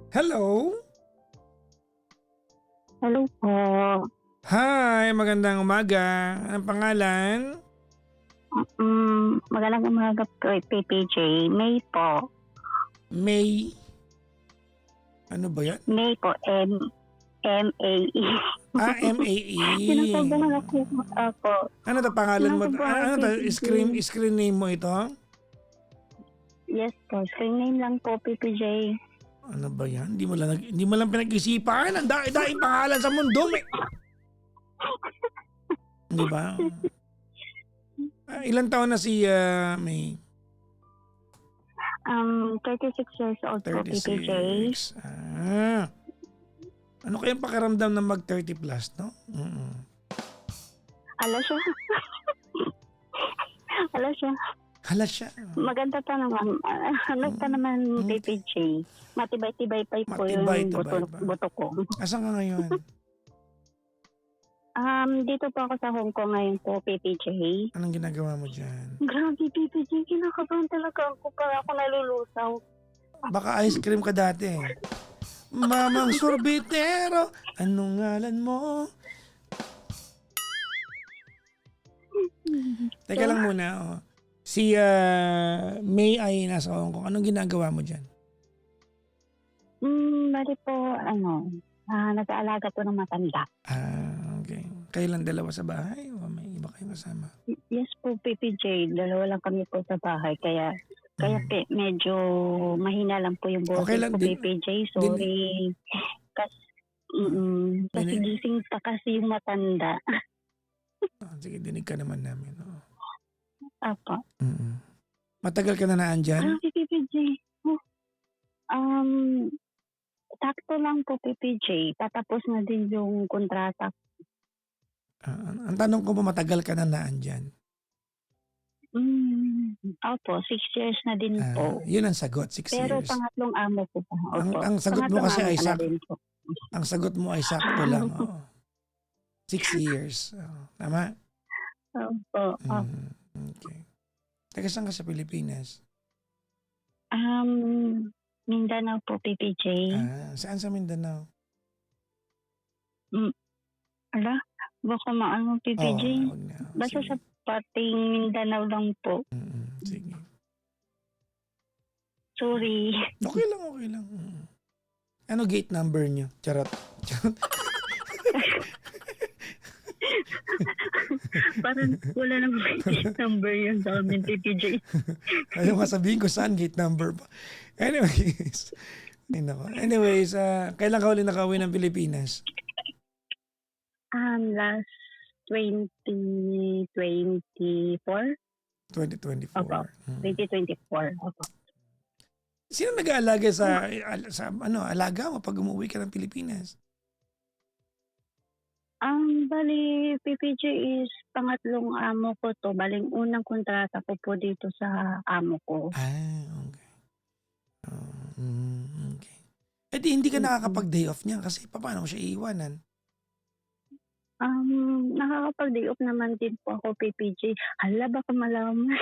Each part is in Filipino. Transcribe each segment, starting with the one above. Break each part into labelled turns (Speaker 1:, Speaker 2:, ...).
Speaker 1: Hello?
Speaker 2: Hello po.
Speaker 1: Hi, magandang umaga. Anong pangalan?
Speaker 2: Magandang umaga po, PPJ. May po.
Speaker 1: May. Ano ba yan?
Speaker 2: May po, M-A-E.
Speaker 1: M-A-E.
Speaker 2: Sinasabahan ako po.
Speaker 1: Ano to pangalan mo?
Speaker 2: Sinasabahan
Speaker 1: Ano to?
Speaker 2: PPJ.
Speaker 1: Screen name mo ito?
Speaker 2: Yes po, screen name lang po, PPJ.
Speaker 1: Ano ba yan? Hindi mo lang pinag-isipan. Ang daing pangalan sa mundo. Di ba? Ilang taon na si May?
Speaker 2: 36 years old po, PPJ.
Speaker 1: 36. Ano kayang pakiramdam na mag-30 plus, no?
Speaker 2: Ala siya. Ala siya.
Speaker 1: Hala siya.
Speaker 2: Maganda pa naman. Ano pa naman, PPJ. Matibay-tibay pa po yung
Speaker 1: Matibay-tibay pa.
Speaker 2: buto ko.
Speaker 1: Asan ka ngayon?
Speaker 2: Dito po ako sa Hong Kong ngayon po, PPJ.
Speaker 1: Anong ginagawa mo dyan?
Speaker 2: Grabe, PPJ. Kinakabahan talaga ako para ako nalulusaw.
Speaker 1: Baka ice cream ka dati. Mamang sorbetero, anong ngalan mo? Teka lang muna. Oh. Si May ay nasa Hong Kong. Anong ginagawa mo dyan?
Speaker 2: Bali po, nag-aalaga po ng matanda.
Speaker 1: Okay. Kayo lang dalawa sa bahay o may iba kayong kasama?
Speaker 2: Yes po, PPJ. Dalawa lang kami po sa bahay. Kaya medyo mahina lang po yung boses
Speaker 1: Okay lang
Speaker 2: ko,
Speaker 1: din.
Speaker 2: PPJ. Sorry. Kasi gising pa kasi yung matanda.
Speaker 1: Sige, dinig ka naman namin. Oh.
Speaker 2: Apa.
Speaker 1: Matagal ka na naan dyan?
Speaker 2: Grabe, PPJ. Sakto lang po, PPJ. Tatapos na din yung kontrata.
Speaker 1: Ang tanong ko ba matagal ka na naan dyan?
Speaker 2: Opo, 6 years na din po.
Speaker 1: Yun ang sagot, 6
Speaker 2: Pero
Speaker 1: years.
Speaker 2: pangatlong amo po pa. Opo.
Speaker 1: Ang sagot mo kasi ay
Speaker 2: Ang
Speaker 1: sagot mo ay sakto lang. Oh. 6 years. Oh, tama?
Speaker 2: Opo.
Speaker 1: Okay. Taga saan ka sa Pilipinas?
Speaker 2: Mindanao po, PPJ.
Speaker 1: Saan sa Mindanao?
Speaker 2: Ala, baka maano, PPJ.
Speaker 1: Wag na.
Speaker 2: Basta
Speaker 1: Sige.
Speaker 2: sa pating Mindanao lang po.
Speaker 1: Sige.
Speaker 2: Sorry.
Speaker 1: Okay lang. Ano gate number niyo? Charot.
Speaker 2: Parang wala nang number yun sa amin, PPJ.
Speaker 1: Ayaw nga sabihin ko saan gate number pa. Anyways, kailan ka uli nakauwi ng Pilipinas?
Speaker 2: Last 2024.
Speaker 1: 2024.
Speaker 2: Opo. 2024. Opo.
Speaker 1: Sino nag-aalaga sa alaga mo pag umuwi ka ng Pilipinas?
Speaker 2: Bali, PPJ is pangatlong amo ko to. Baling unang kontrata ko po dito sa amo ko.
Speaker 1: Okay. Okay. Eh di hindi ka nakakapag-day off niya kasi paano mo siya iiwanan?
Speaker 2: Nakakapag-day off naman din po ako, PPJ. Hala, baka malaman.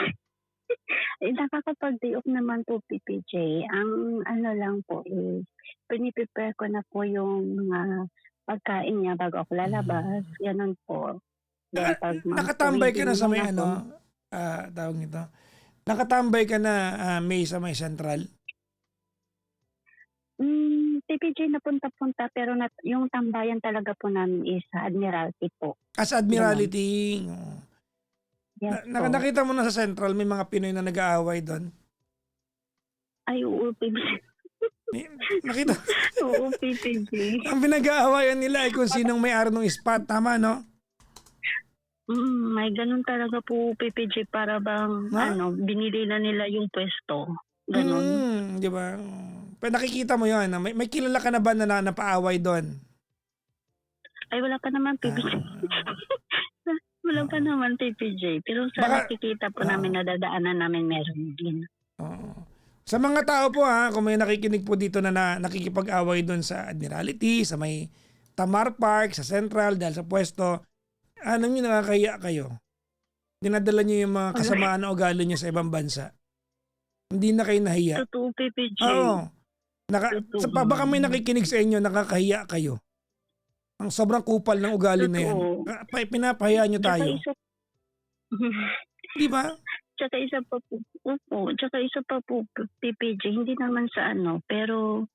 Speaker 2: Nakakapag-day off naman po, PPJ. Ang lang po is, piniprepare ko na po yung mga pagkain niya bago ako lalabas. Ganun po.
Speaker 1: Nakatambay ka na sa may tawag nito. Nakatambay ka na may sa may central?
Speaker 2: PPJ napunta-punta pero yung tambayan talaga po namin is sa Admiralty po.
Speaker 1: As Admiralty.
Speaker 2: Yes po.
Speaker 1: Nakita mo na sa central may mga Pinoy na nag-aaway doon?
Speaker 2: Ay, oo, PPJ.
Speaker 1: Nakita?
Speaker 2: Oo, PPJ.
Speaker 1: Ang pinag-aawayan nila ay kung sinong may-ari ng spot. Tama, no?
Speaker 2: May ganun talaga po, PPJ, para bang binili na nila yung pwesto. Ganun.
Speaker 1: Di ba? Pero nakikita mo yun. May kilala ka na ba na napaaway doon?
Speaker 2: Ay, wala pa naman, PPJ. Wala pa naman, PPJ. Pero sa nakikita po namin, nadadaanan namin meron din.
Speaker 1: Sa mga tao po kung may nakikinig po dito na nakikipag-away doon sa Admiralty, sa may Tamar Park, sa Central, dahil sa pwesto, alam niyo nakakahiya kayo. Dinadala niyo yung mga kasamaan na ugali niyo sa ibang bansa. Hindi na kayo nahiya.
Speaker 2: Totoo, PPJ.
Speaker 1: Oo. Baka may nakikinig sa inyo, nakakahiya kayo. Ang sobrang kupal ng ugali na yan.
Speaker 2: Totoo.
Speaker 1: Pinapahiya nyo
Speaker 2: Tsaka
Speaker 1: tayo.
Speaker 2: isa
Speaker 1: Di ba?
Speaker 2: tsaka isa pa po tsaka isa pa po PPJ, hindi naman sa ano, pero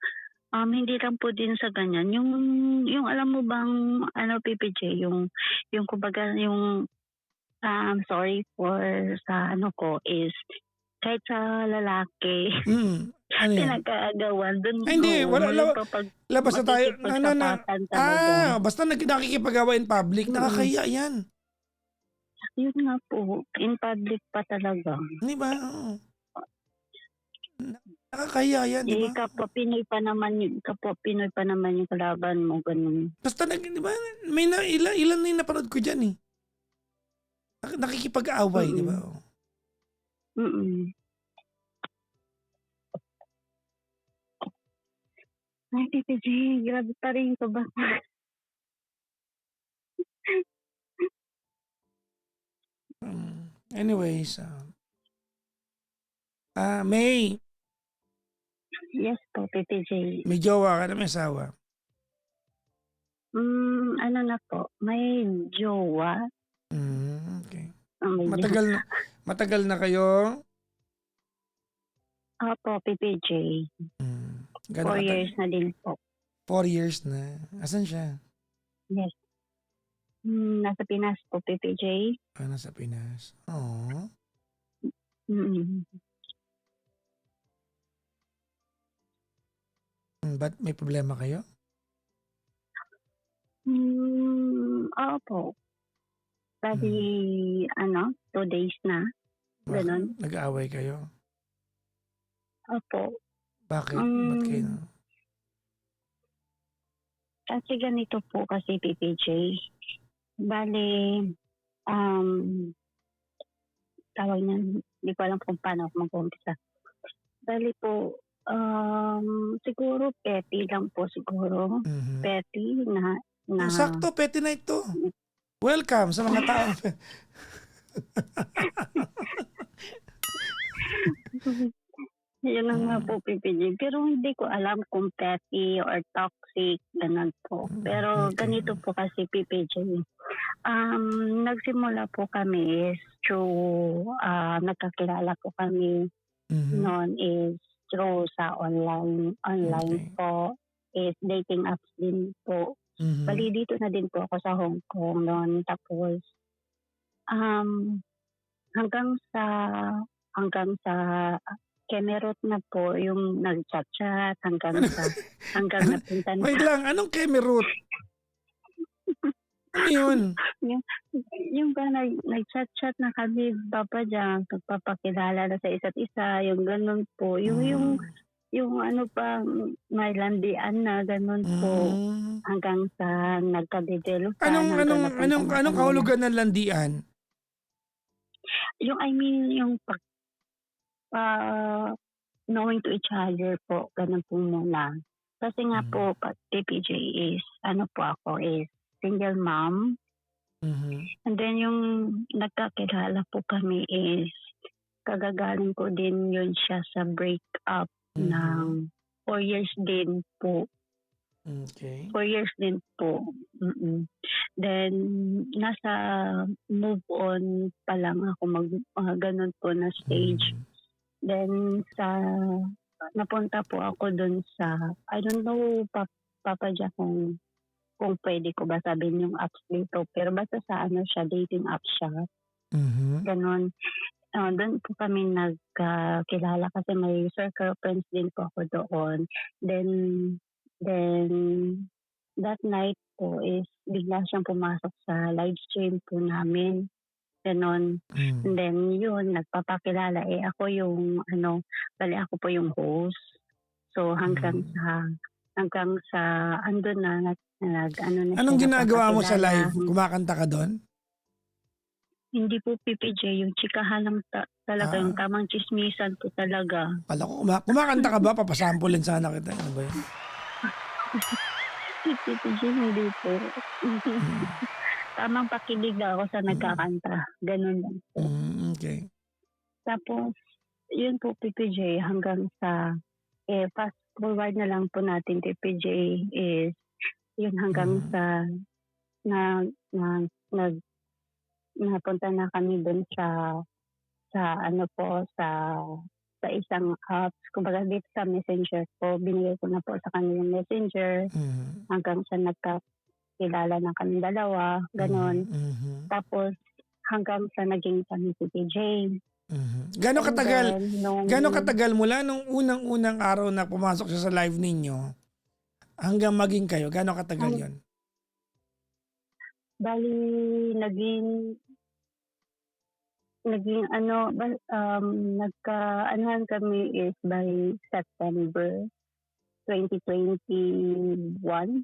Speaker 2: hindi lang po din sa ganyan. Yung alam mo bang ano PPJ, yung kumbaga yung sorry for sa ano ko is kahit sa lalaki
Speaker 1: Ano yan?
Speaker 2: pinag-aagawan dun.
Speaker 1: Ay, hindi. Wala.
Speaker 2: Yung kapag
Speaker 1: Labas na tayo.
Speaker 2: makikipagsapatan talaga.
Speaker 1: Basta nakikipagawa in public. Nakakahiya yan.
Speaker 2: Yun nga po, in public pa talaga.
Speaker 1: Di ba? Oo. Nakakahiya yan, di ba?
Speaker 2: Kapwa Pinoy pa naman yung kalaban mo, ganun.
Speaker 1: Basta di ba? May ilan na yung napanood ko dyan eh. Nakikipag-away, di ba?
Speaker 2: Ay, PPJ, grabe pa rin ko ba?
Speaker 1: Anyways, May,
Speaker 2: Yes po, PPJ.
Speaker 1: may jowa ka na, may asawa.
Speaker 2: Ano na po, may jowa.
Speaker 1: Okay.
Speaker 2: May
Speaker 1: Matagal na kayo?
Speaker 2: Opo, PPJ. 4 years na din po.
Speaker 1: 4 years na. Asan siya?
Speaker 2: Yes. Nasa Pinas po, PPJ.
Speaker 1: Nasa Pinas. Oo. Ba't may problema kayo?
Speaker 2: Opo. Bali, 2 days na. Ganon.
Speaker 1: Nag-aaway kayo?
Speaker 2: Opo.
Speaker 1: Bakit? Ba't kayo?
Speaker 2: Kasi ganito po kasi PPJ. Bali, tawag niyan, hindi ko alam kung paano ako mag-umpisa. Bali po, siguro petty lang po siguro. Petty na
Speaker 1: sakto, petty na ito. Welcome sa mga tao.
Speaker 2: Yun ang nga po, PPJ. Pero hindi ko alam kung petty or toxic, ganun po. Pero ganito po kasi, PPJ. Nagsimula po kami is through, nagkakilala po kami noon is through sa online po. Is dating apps din po. Bali dito na din po ako sa Hong Kong noon. Tapos, hanggang sa Kemerut na po yung nag-chat-chat hanggang napunta na.
Speaker 1: Wait lang, anong Kemerut? Ano yun?
Speaker 2: Yung ba nag-chat-chat na kami baba dyan, pagpapakilala na sa isa't isa, yung ganun po. Yung ano pa, may landian na ganun po. Hanggang sa nagkadedelusan.
Speaker 1: Anong kahulugan ng landian?
Speaker 2: Yung knowing to each other po, ganun po muna. Kasi nga po, PPJ is, is single mom. And then yung nagkakilala po kami is, kagagaling ko din yun siya sa break-up ng 4 years din po.
Speaker 1: Okay.
Speaker 2: 4 years din po. Then, nasa move on pa lang ako ganun po na stage. Then, napunta po ako dun sa, I don't know, Papa Jack, kung pwede ko ba sabihin yung apps dito. Pero basta sa siya, dating app siya. Ganon. Doon po kami nagkilala kasi may circle friends din po ako doon. Then, that night po is bigla siyang pumasok sa live stream po namin. Ganon. And then yun, nagpapakilala. Ako yung, bali ako po yung host. So hanggang sa, andun na,
Speaker 1: Anong ginagawa mo sa live? Kumakanta ka doon?
Speaker 2: Hindi po PPJ, yung chikahan lang talaga, yung tamang chismisan po talaga.
Speaker 1: Pala ko, kumakanta ka ba? Papasampulin sana kita. Ano ba yun?
Speaker 2: PPJ, hindi po. Tamang pakilig ako sa nagkakanta. Ganun lang.
Speaker 1: Okay.
Speaker 2: Tapos, yun po PPJ hanggang sa fast forward na lang po natin kay PJ is yun hanggang
Speaker 1: Mhm.
Speaker 2: sa na na nag napunta na kami dun sa ano po, sa isang apps. Kumbaga dito sa Messenger po, binigay ko na po sa kanya yung Messenger
Speaker 1: Mhm.
Speaker 2: hanggang sa nagkakilala na kaming dalawa,
Speaker 1: Mhm.
Speaker 2: gano'n.
Speaker 1: Mhm.
Speaker 2: Tapos hanggang sa naging kami si PJ.
Speaker 1: Mhm. Gaano
Speaker 2: And
Speaker 1: katagal
Speaker 2: then nung
Speaker 1: gaano katagal mula nung unang-unang araw na pumasok siya sa live ninyo hanggang maging kayo, gaano katagal
Speaker 2: ang
Speaker 1: 'yon?
Speaker 2: bale naging naging ano nagkaanuhan kami is by September 2021.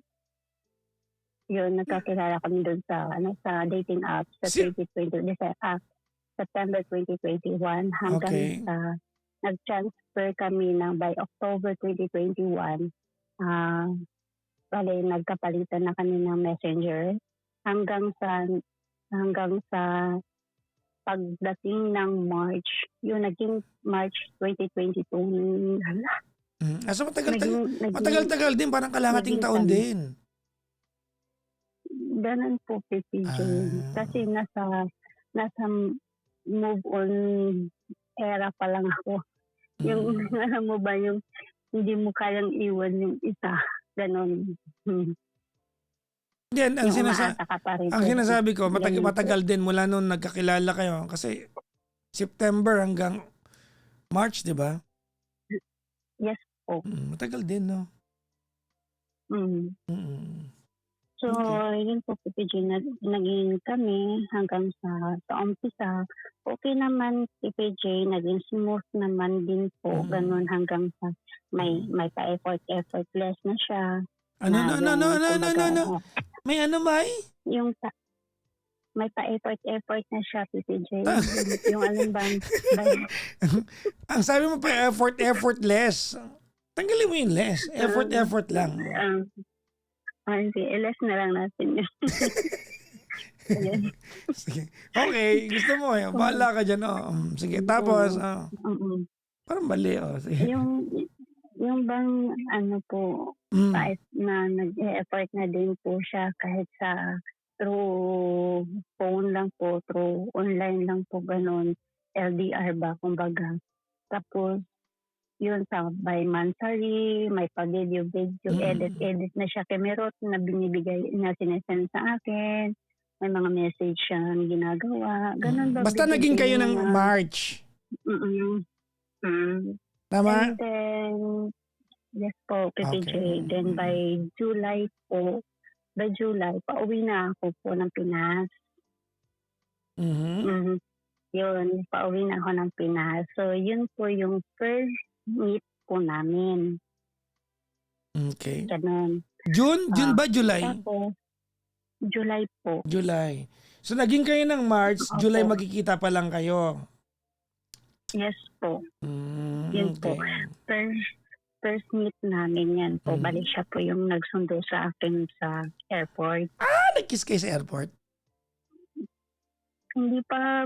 Speaker 2: Yun, nagkakilala kami dun sa sa dating app sa
Speaker 1: Si
Speaker 2: 2020 September 2021 hanggang
Speaker 1: okey.
Speaker 2: sa nag-transfer kami by October 2021. Ah, bale nagkapalitan na kami ng Messenger hanggang sa pagdating ng March, yun naging March 2022
Speaker 1: So
Speaker 2: naging naging
Speaker 1: matagal-tagal din parang kalahating
Speaker 2: naging
Speaker 1: taon
Speaker 2: kami.
Speaker 1: din?
Speaker 2: Gano'n po kay PJ.
Speaker 1: Ah,
Speaker 2: Kasi nasa move on era pa lang ako. Yung
Speaker 1: mm.
Speaker 2: alam mo ba yung hindi mo kayang iwan yung isa, gano'n.
Speaker 1: Hindi
Speaker 2: Yung umaasa ka pa rin
Speaker 1: ang
Speaker 2: pero
Speaker 1: sinasabi ko
Speaker 2: gano'n po.
Speaker 1: matagal din mula nung nagkakilala kayo kasi September hanggang March, 'di ba?
Speaker 2: Yes po.
Speaker 1: Matagal din 'no?
Speaker 2: Mm.
Speaker 1: Mm.
Speaker 2: So,
Speaker 1: Okey.
Speaker 2: yun po si PJ naging kami hanggang sa umpisa. Okey naman si PJ, naging smooth naman din po,
Speaker 1: Mm.
Speaker 2: gano'n hanggang sa
Speaker 1: Mm.
Speaker 2: may pa-effortless na siya
Speaker 1: Ano
Speaker 2: na yung kumbaga,
Speaker 1: May ano, May?
Speaker 2: yung may pa-effort na siya si PJ,
Speaker 1: Ta
Speaker 2: yung alin bang
Speaker 1: Ang sabi mo pa effortless. Tanggalin mo yung less,
Speaker 2: um,
Speaker 1: effort lang, oh.
Speaker 2: um, sige, i-less na lang natin yun. Ayan.
Speaker 1: Sige, okey gusto mo,
Speaker 2: Oo,
Speaker 1: bahala ka diyan, sige tapos,
Speaker 2: oo, mm.
Speaker 1: parang mali, sige.
Speaker 2: Yung yung bang ano po,
Speaker 1: Hmm,
Speaker 2: kahit na nag-e-effort na din po siya kahit sa through phone lang po, through online lang po gano'n, LDR ba kumbaga. Tapos yun sa by monthly, may pa-video-video,
Speaker 1: mm.
Speaker 2: edit-edit na siya kemerot na binibigay na sine-send sa akin, may mga message siyang ginagawa, gano'n ba
Speaker 1: Basta
Speaker 2: PJ,
Speaker 1: naging kayo
Speaker 2: yung
Speaker 1: ng
Speaker 2: mga
Speaker 1: March,
Speaker 2: mm, hmm. And
Speaker 1: tama?
Speaker 2: then yes po, PPJ.
Speaker 1: Okey,
Speaker 2: Then by July, pauwi na ako po ng Pinas.
Speaker 1: mhm,
Speaker 2: Mhm. Yun, pauwi na ako ng Pinas. So, yun po yung first meet po namin.
Speaker 1: okey.
Speaker 2: Ganun.
Speaker 1: June
Speaker 2: Ah,
Speaker 1: ba, July?
Speaker 2: tapos, July po.
Speaker 1: July. So naging kayo ng March, July
Speaker 2: Opo.
Speaker 1: magkikita pa lang kayo?
Speaker 2: Yes po. Yun po.
Speaker 1: Okey.
Speaker 2: First, first meet namin yan po. Bali
Speaker 1: Hmm.
Speaker 2: siya po yung nagsundo sa akin sa airport.
Speaker 1: Nag-kiss kayo sa airport?
Speaker 2: Hindi pa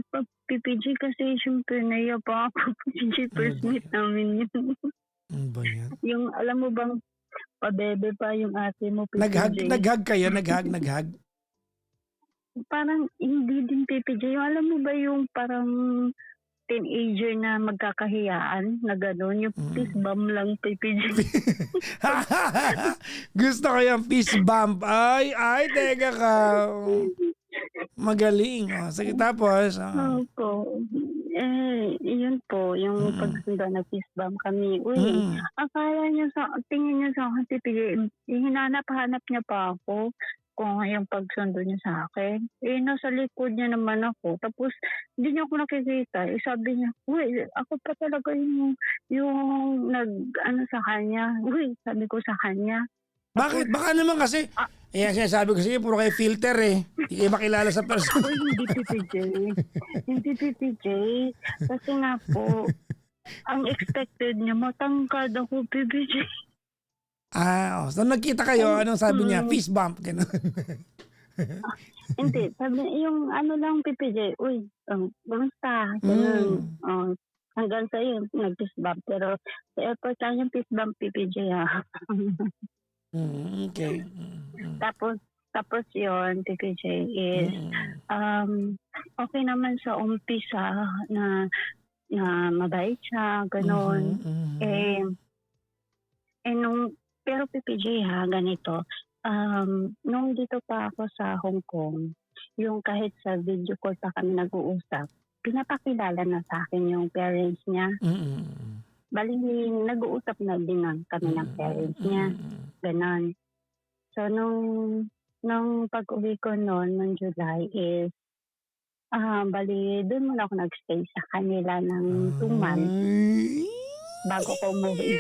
Speaker 2: PPG kasi siyempre naiya pa ako. PPG
Speaker 1: Ano
Speaker 2: first
Speaker 1: ba
Speaker 2: meet
Speaker 1: 'yan?
Speaker 2: namin yun.
Speaker 1: Ano ba 'yan?
Speaker 2: Yung alam mo bang pabebe pa yung ate mo
Speaker 1: Nag-hug
Speaker 2: PPJ?
Speaker 1: nag-hug kayo, nag-hug?
Speaker 2: Parang hindi din PPJ. Yung alam mo ba yung parang teenager na magkakahiyaan na gano'n, yung fist
Speaker 1: Mm.
Speaker 2: bump lang PPJ.
Speaker 1: Gusto ko yung fist bump. Ay teka ka. Magaling, sige tapos?
Speaker 2: Opo. Yun po, yung
Speaker 1: Mm.
Speaker 2: pagsundo nag-fist bump kami. Uy,
Speaker 1: Mm.
Speaker 2: akala niya tingin niya sa'kin PPJ, hinanap-hanap niya pa ako kung yung pagsundo niya sa akin. Nasa likod niya naman ako. Tapos hindi niya ako nakikita. Sabi niya, "Uy, ako pa talaga yung nag-ano sa kanya." Uy, sabi ko sa kanya. Tapos,
Speaker 1: Bakit? Baka naman kasi
Speaker 2: ah,
Speaker 1: sinasabi ko sa inyo puro kayo filter, eh. Di kayo makilala sa person.
Speaker 2: uy, hindi PPJ. Hindi PPJ. Kasi nga po, ang expected niya matangkad ako, PPJ.
Speaker 1: So nagkita kayo, anong sabi niya?
Speaker 2: Mm,
Speaker 1: Fist bump, gano'n?
Speaker 2: hindi, sabi yung ano lang PPJ, "Uy, kamusta?" Gano'n.
Speaker 1: Hmm.
Speaker 2: hanggang sa yun nag-fist bump pero sa airport lang yung fist bump PPJ,
Speaker 1: Okey.
Speaker 2: Tapos tapos yun PPJ is,
Speaker 1: Mm.
Speaker 2: okey naman sa umpisa na na mabait siya
Speaker 1: Mhm,
Speaker 2: gano'n.
Speaker 1: mhm.
Speaker 2: Eh, nung pero PPJ ganito, nung dito pa ako sa Hong Kong, yung kahit sa video call pa kami nag-uusap, pinapakilala na sa'kin yung parents niya.
Speaker 1: Mm.
Speaker 2: Bale nag-uusap na din kami ng
Speaker 1: Mm,
Speaker 2: parents niya,
Speaker 1: mm.
Speaker 2: gano'n. So nung pag-uwi ko nun nung July is, bale dun muna ako nag-stay sa kanila ng 2 months
Speaker 1: Ay.
Speaker 2: bago ko umuwi.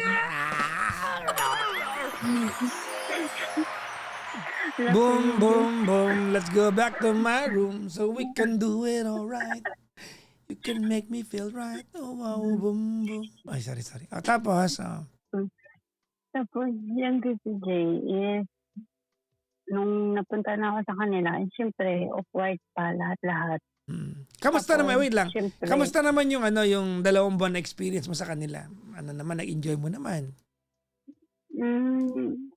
Speaker 1: Boom,
Speaker 2: Lasing.
Speaker 1: boom, boom, let's go back to my room so we can do it alright. You can make me feel right. Oh, wow, boom, boom. Ay, sorry, sorry. Tapos,
Speaker 2: Hmm, tapos yung PPJ is nung napunta na ako sa kanila, siyempre awkward pa lahat-lahat.
Speaker 1: Kamusta naman,
Speaker 2: Tapos
Speaker 1: wait lang.
Speaker 2: siyempre,
Speaker 1: Kamusta naman yung yung 2 buwan na experience mo sa kanila? Ano naman, nag-enjoy mo naman?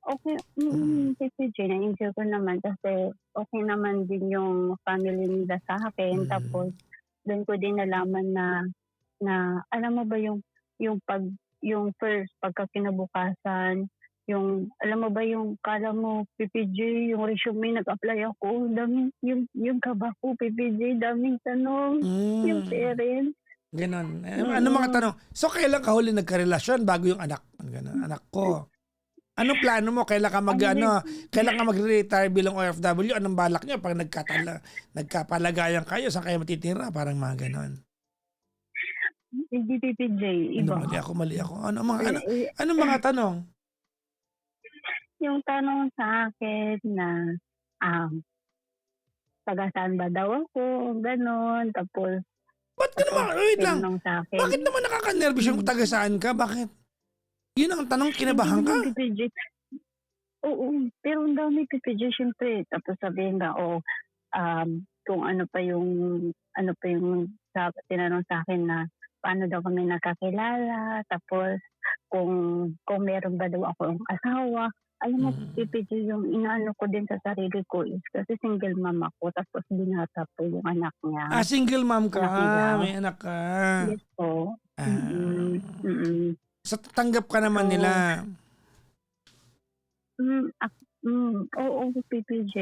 Speaker 2: okey,
Speaker 1: Mm,
Speaker 2: PPJ na-enjoy ko naman kasi okey naman din yung family nila sa akin.
Speaker 1: hmm,
Speaker 2: Tapos dun ko din nalaman na na alam mo ba yung first pagkakinabukasan, yung alam mo ba yung akala mo PPJ yung resume nag-apply ako, daming yung kaba ko PPJ, daming tanong, yung
Speaker 1: hmm,
Speaker 2: parents.
Speaker 1: gano'n. Ano mga
Speaker 2: Mm.
Speaker 1: tanong? So, kailan ka huli nagkarelasyon bago yung anak? Gano'n, anak ko. Anong plano mo?
Speaker 2: Actually,
Speaker 1: Kailan ka magre-retire bilang OFW? Anong balak niyo 'pag nagkapalagayan kayo, saan kayo matitira? Parang mga gano'n.
Speaker 2: hindi PPJ,
Speaker 1: Ano,
Speaker 2: iba.
Speaker 1: mali ako.
Speaker 2: Eh, eh,
Speaker 1: Anong mga tanong?
Speaker 2: yung tanong sa akin na, um, taga saan ba daw ako, gano'n. Tapos
Speaker 1: Ba't ka
Speaker 2: tapos
Speaker 1: naman wait lang,
Speaker 2: tinanong sa'kin,
Speaker 1: bakit naman nakaka-nervous yung
Speaker 2: hmm,
Speaker 1: taga saan ka? Bakit? Yun ang tanong,
Speaker 2: hindi
Speaker 1: kinabahan ka?
Speaker 2: naman PPJ. Oo, pero ang dami PPJ siyempre. Tapos sabihin na, kung ano pa yung tinanong sa'kin na paano daw kami nagkakilala, tapos kung meron ba daw akong asawa. Alam mo
Speaker 1: Hmm.
Speaker 2: PPJ yung inaano ko din sa sarili ko is kasi single mom ako tapos binata po yung anak niya,
Speaker 1: Single mom ka,
Speaker 2: anak nila.
Speaker 1: may anak ka.
Speaker 2: Yes po,
Speaker 1: Ah,
Speaker 2: mm.
Speaker 1: so tatanggap ka naman
Speaker 2: So,
Speaker 1: nila.
Speaker 2: oo PPJ.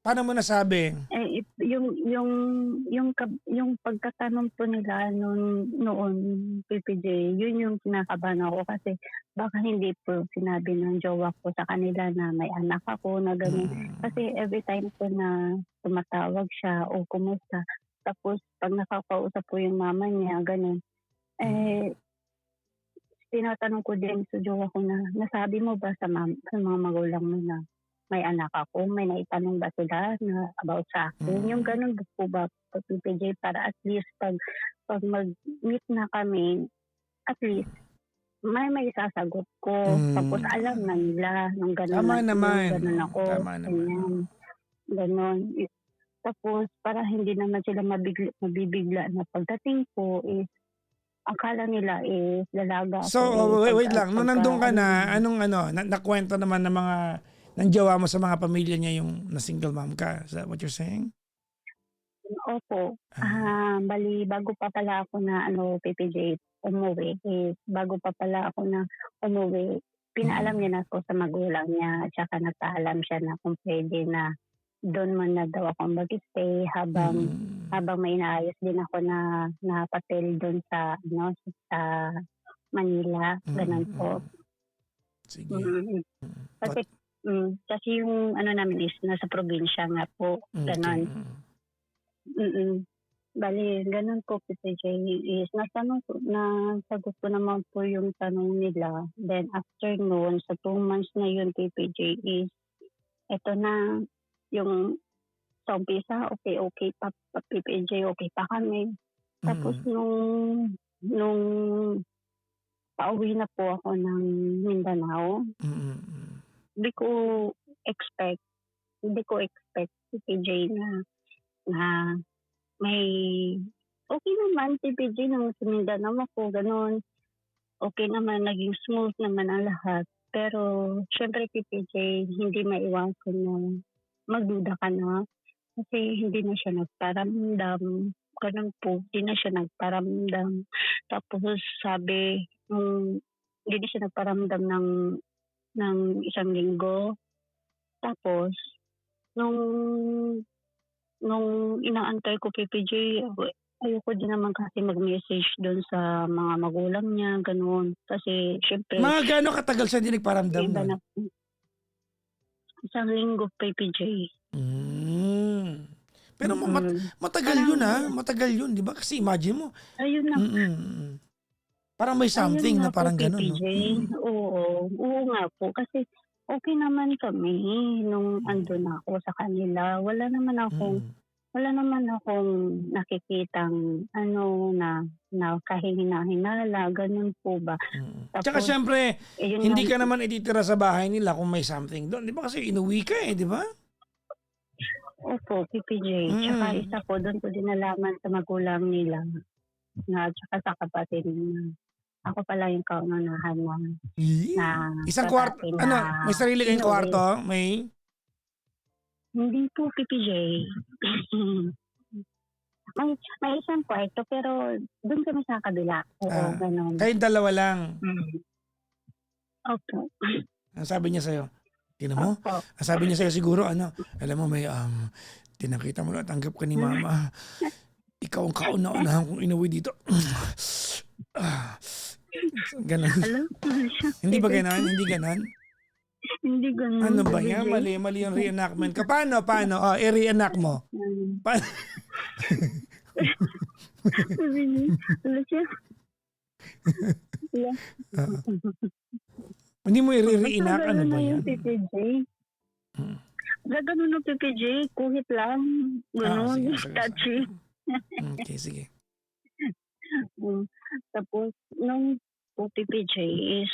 Speaker 1: Paano mo nasabi?
Speaker 2: Yung pagtatanong po nila noon PPJ, yun yung kinakabahan ako kasi baka hindi po sinabi ng jowa ko sa kanila na may anak ako na gano'n.
Speaker 1: Mm,
Speaker 2: Kasi everytime po na tumatawag siya o kumusta, tapos 'pag nakakausap po yung mama niya gano'n,
Speaker 1: mm,
Speaker 2: eh, tinatanong ko din sa jowa ko na, "Nasabi mo ba sa mga magulang mo na may anak ako? May naitanong ba sila na about sa akin?" Yung
Speaker 1: mm,
Speaker 2: gano'n po ba PPJ para at least 'pag mag-meet na kami, at least may isasagot ko. Tapos alam na nila
Speaker 1: tama
Speaker 2: nung
Speaker 1: naman,
Speaker 2: gano'n ako,
Speaker 1: tama naman, oo.
Speaker 2: ganyan, gano'n. Tapos para hindi naman sila mabibigla na pagdating ko is akala nila is dalaga
Speaker 1: So,
Speaker 2: ako,
Speaker 1: wait lang, nung nandun ka
Speaker 2: ano
Speaker 1: na,
Speaker 2: nila.
Speaker 1: anong nakwento naman ng jowa mo sa mga pamilya niya yung na single mom ka? Is that what you're saying?
Speaker 2: Opo,
Speaker 1: Ah,
Speaker 2: bale bago pa pala ako na PPJ umuwi is bago pa pala ako na umuwi, pinaalam
Speaker 1: mm,
Speaker 2: niya na ako sa magulang niya at saka nagpaalam siya na kung puwede na dun muna daw ako mag-stay habang
Speaker 1: mm,
Speaker 2: habang may inaayos din ako na papel dun sa Manila,
Speaker 1: mm,
Speaker 2: gano'n po.
Speaker 1: mm. Sige.
Speaker 2: Mm.
Speaker 1: Mm.
Speaker 2: Kasi kasi yung ano namin is nasa probinsya nga po,
Speaker 1: Okey,
Speaker 2: gano'n. Mm. Bale gano'n po PPJ is nasagot ko naman po yung tanong nila. Then after no'n sa 2 months na yun PPJ is eto na yung sa umpisa okey pa PPJ, okey pa kami. Tapos
Speaker 1: mm,
Speaker 2: nung pauwi na po ako ng Mindanao,
Speaker 1: mm, mm.
Speaker 2: di ko expect hindi ko expect PPJ na may okay naman, PPJ, nung sumindanao ako, gano'n. Okay naman, naging smooth naman ang lahat. Pero siyempre, PPJ, hindi maiwasan na magduda ka na. Kasi hindi na siya nagparamdam. Ganun po, hindi na siya nagparamdam. Tapos sabi, hindi na siya nagparamdam ng 1 linggo. Tapos, nung inaantay ko, PPJ, ayoko din naman kasi mag-message doon sa mga magulang niya, gano'n. Kasi syempre,
Speaker 1: Mga gaano katagal siya hindi nagparamdam
Speaker 2: iba
Speaker 1: nun?
Speaker 2: na 1 linggo, PPJ.
Speaker 1: Hmm. Pero
Speaker 2: Mm.
Speaker 1: matagal yun matagal yun, di ba? Kasi imagine mo,
Speaker 2: Ayun na,
Speaker 1: parang may
Speaker 2: ayun
Speaker 1: something
Speaker 2: nga
Speaker 1: na
Speaker 2: po,
Speaker 1: parang ganun, no?
Speaker 2: PPJ. Oo, oo nga po. Kasi okay naman kami nung andun ako sa kanila. Wala naman akong nakikitang na kahina-hinala, ganun po ba.
Speaker 1: Tsaka
Speaker 2: Tapos,
Speaker 1: syempre,
Speaker 2: yun nga,
Speaker 1: hindi ka naman ititira sa bahay nila kung may something doon. Di ba kasi inuwi ka di ba?
Speaker 2: opo, PPJ. Tsaka
Speaker 1: Mm.
Speaker 2: isa po, doon ko din nalaman sa magulang nila na tsaka sa kapatid na ako pala yung kaunahan na
Speaker 1: Isang kwarto,
Speaker 2: babae na
Speaker 1: may sarili kayong
Speaker 2: inuwi.
Speaker 1: kwarto? May?
Speaker 2: Hindi po, PPJ. may isang kwarto pero doon kami sa kabila. Oo, gano'n.
Speaker 1: Kayong dalawa lang.
Speaker 2: Mm. Opo.
Speaker 1: Ang sabi niya sa'yo, tingnan mo,
Speaker 2: Opo.
Speaker 1: ang sabi niya sa'yo siguro, alam mo may, tinakita mo na tanggap ka ni mama. Ikaw ang kauna-unahan kong inuwi dito. Ganon.
Speaker 2: Alam ko na siya.
Speaker 1: Hindi ba ganon? Hindi ganon?
Speaker 2: Hindi ganun,
Speaker 1: Ano ba
Speaker 2: PPJ.
Speaker 1: yan? Mali yung reenactment ka. Paano? I-reenact mo. Pa-
Speaker 2: PPJ. Alam siya. Wala.
Speaker 1: Hindi mo
Speaker 2: Basta
Speaker 1: i-reenact? Ano
Speaker 2: gano'n
Speaker 1: ba
Speaker 2: na
Speaker 1: yan?
Speaker 2: yung PPJ. Gano'n na PPJ. Kuhit lang. Gano'n.
Speaker 1: Sige.
Speaker 2: Touchy.
Speaker 1: Okay, sige.
Speaker 2: Tapos, nung PPJ is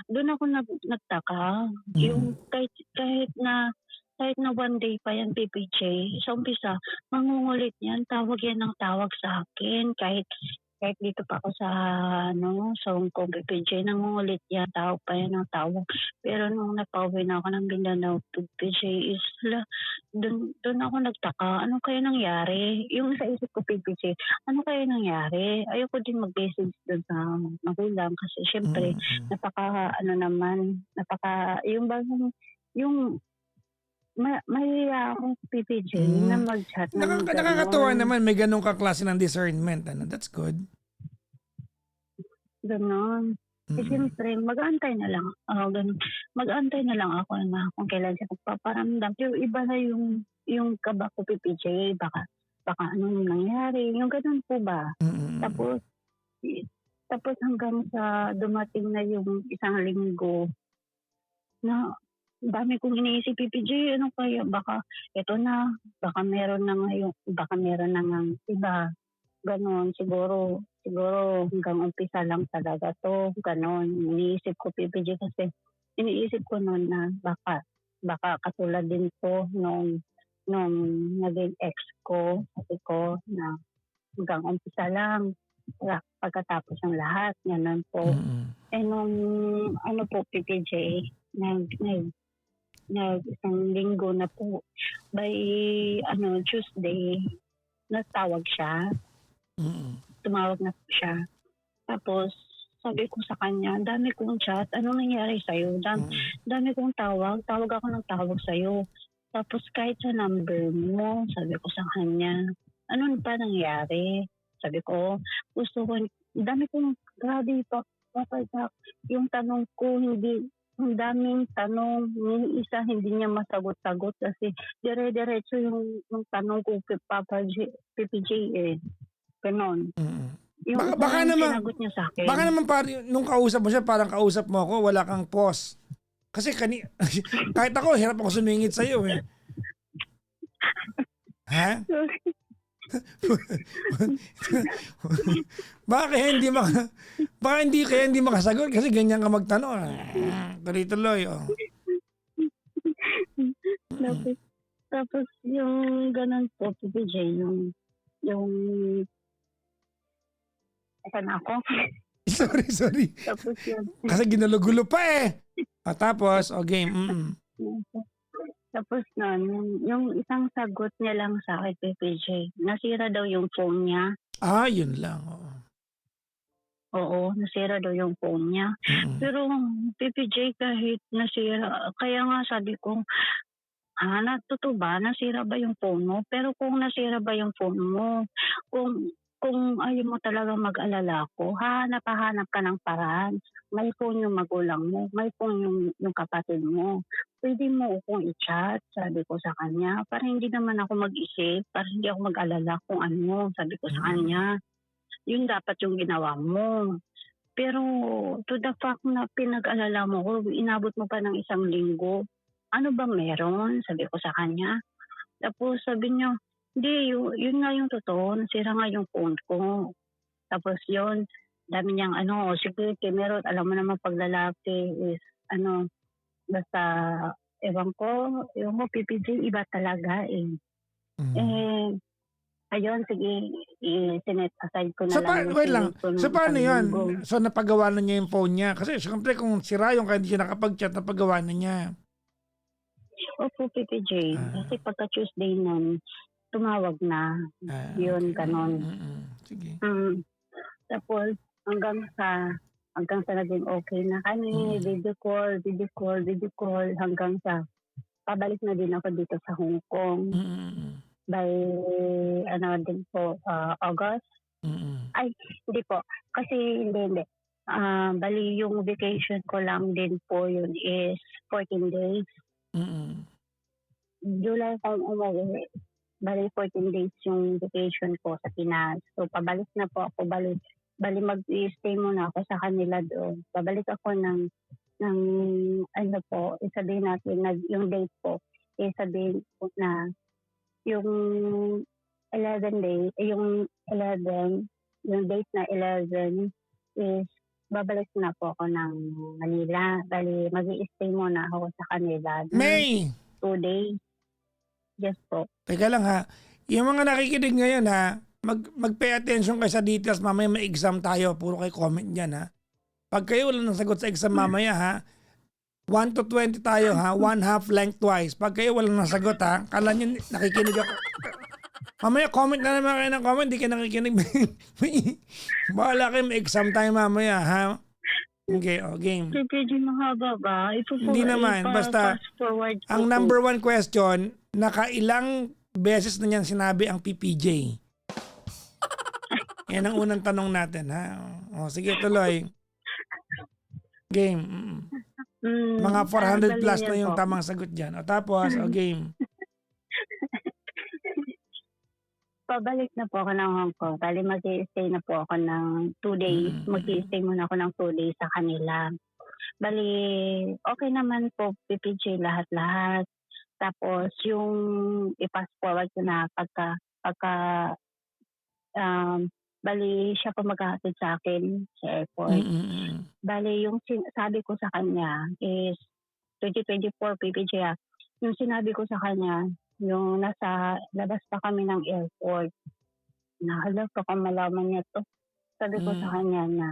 Speaker 2: doon ako nagtaka. Yung kahit na 1 day pa yan, PPJ, sa umpisa, mangungulit yan, tawag yan ng tawag sa akin. Kahit dito pa ako sa Hong Kong, PPJ, nangungulit yan, tawag pa yan ng tawag. Pero nung napauwi na ako ng Mindanao, PPJ, is doon ako nagtaka. Ano kaya nangyari? Yung sa isip ko, PPJ, ano kaya nangyari? Ayoko din mag-message doon sa magulang kasi syempre, yung mahiya akong PPJ na mag-chat ng
Speaker 1: Nakakatuwa
Speaker 2: gano'n.
Speaker 1: naman may ganun ka klase ng discernment. That's good.
Speaker 2: Gano'n. Siyempre, mag-aantay na lang. Ganun. Mag-aantay na lang ako na kung kailan siya magpaparamdam. Pero iba na yung kaba ko, PPJ. Baka anong nangyari. Yung ganun po ba? Tapos hanggang sa dumating na yung 1 linggo na dami kong iniisip, PPJ, ano kaya, baka ito na, baka meron na ng iba, ganon, siguro hanggang umpisa lang talaga to, ganon, iniisip ko, PPJ, kasi iniisip ko noon na baka katulad din to nung naging ex ko, sabi ko na hanggang umpisa lang, pagkatapos ng lahat, ganon po. Nung po, PPJ, nag 1 linggo na po. By Tuesday, natawag siya. Tumawag na po siya. Tapos, sabi ko sa kanya, dami kong chat. Anong nangyari sa'yo? Dami kong tawag. Tawag ako ng tawag sa'yo. Tapos, kahit sa number mo, sabi ko sa kanya, ano pa nangyari? Sabi ko, dami kong, grabe pa, yung tanong ko, ang daming tanong, yung isa hindi niya masagot-sagot kasi dire-diretso yung tanong ko kay Papa PPJ ganon. Yung
Speaker 1: Baka naman,
Speaker 2: sinagot niya sa akin.
Speaker 1: baka naman nung kausap mo siya, parang kausap mo ako, wala kang pause. Kasi kahit ako, hirap ako sumingit sa'yo Ha? Baka hindi makasagot kasi ganyan ka magtanong. Tuloy-tuloy.
Speaker 2: Tapos yung ganun po, PPJ, yung yung asan ako?
Speaker 1: Sorry.
Speaker 2: Tapos yun,
Speaker 1: Kasi ginulo-gulo pa eh. Tapos, game.
Speaker 2: tapos nun, yung isang sagot niya lang sa akin, PPJ, nasira daw yung phone niya.
Speaker 1: Yun lang. Oo.
Speaker 2: Oo, nasira daw yung phone niya.
Speaker 1: Mm.
Speaker 2: Pero PPJ kahit nasira, kaya nga sabi ko, totoo ba? Nasira ba yung phone mo? Pero kung nasira ba yung phone mo, kung ayaw mo talaga mag-alala ko, hahanap ka ng paraan. May phone yung magulang mo, may phone yung kapatid mo. Pwede mo akong i-chat, sabi ko sa kanya, para hindi naman ako mag-isip, para hindi ako mag-alala kung ano, sabi ko sa kanya. Yun dapat yung ginawa mo. Pero to the fact na pinag-alala mo ko, inabot mo pa ng 1 linggo, ano ba meron? Sabi ko sa kanya. Tapos sabi niya, hindi, yun nga yung totoo, nasira nga yung phone ko. Tapos yun, dami niyang sige, meron, alam mo naman pag lalaki is, basta, ewan ko, PPJ, iba talaga eh. Eh, ayun, sige, sinet aside ko na lang yung
Speaker 1: Wait lang.
Speaker 2: feelings ko
Speaker 1: So
Speaker 2: ng
Speaker 1: paano
Speaker 2: 1 linggo.
Speaker 1: yun? So napagawa na niya yung phone niya? Kasi syempre kung sira yung kaya hindi siya nakapag-chat, napagawa na niya.
Speaker 2: Opo, PPJ. Kasi pagka Tuesday nun, tumawag na. Yun,
Speaker 1: Okay.
Speaker 2: ganon.
Speaker 1: Sige.
Speaker 2: Tapos, hanggang sa naging okay na kami, video call, hanggang sa pabalik na din ako dito sa Hong Kong. By, din po, August. Ay, hindi po. Kasi, hindi. Bali, yung vacation ko lang din po yun is 14 days. July ako umuwi. Bali, 14 days yung vacation ko sa Pinas. So, pabalik na po ako. Bali mag-stay muna ako sa kanila doon. Pabalik ako ng isabihin natin, yung date po, isabihin po na yung 11 day, yung date na 11 is babalik na po ako ng Manila. Bali, mag-i-stay muna ako sa kanila.
Speaker 1: May!
Speaker 2: 2 days. Yes po.
Speaker 1: Teka lang ha. Yung mga nakikinig ngayon ha, mag-pay attention kayo sa details. Mamaya may exam tayo. Puro kayo comment dyan ha. Pag kayo wala nang sagot sa exam mamaya ha, 1 to 20 tayo ha. 1/2 lengthwise. Pag kayo wala nang sagot ha, kala nyo nakikinig ako. Mamaya comment na naman kayo ng comment. Di kayo nakikinig. Bahala kayo may exam tayo mamaya ha. Okay, game.
Speaker 2: PPG mahaba ba?
Speaker 1: Hindi naman. Basta,
Speaker 2: fast forward ko
Speaker 1: ang
Speaker 2: po.
Speaker 1: number 1 question, nakailang beses na niyan sinabi ang PPJ? Yan ang unang tanong natin, ha? Sige, tuloy. Game. Mga 400 plus na yung tamang sagot dyan. Tapos, game.
Speaker 2: Pabalik na po ako ng Hong Kong. Bali, mag-i-stay na po ako ng 2 days. Mag-i-stay muna ako ng 2 days sa kanila. Bali, okay naman po, PPJ, lahat-lahat. Tapos, yung i-pass forward ko na bali, siya pa maghahatid sa akin sa airport. Bali, yung sabi ko sa kanya is 2024 PPJ. Yung sinabi ko sa kanya, yung nasa labas pa kami ng airport, nahalap ako malaman niya to. Sabi ko sa kanya na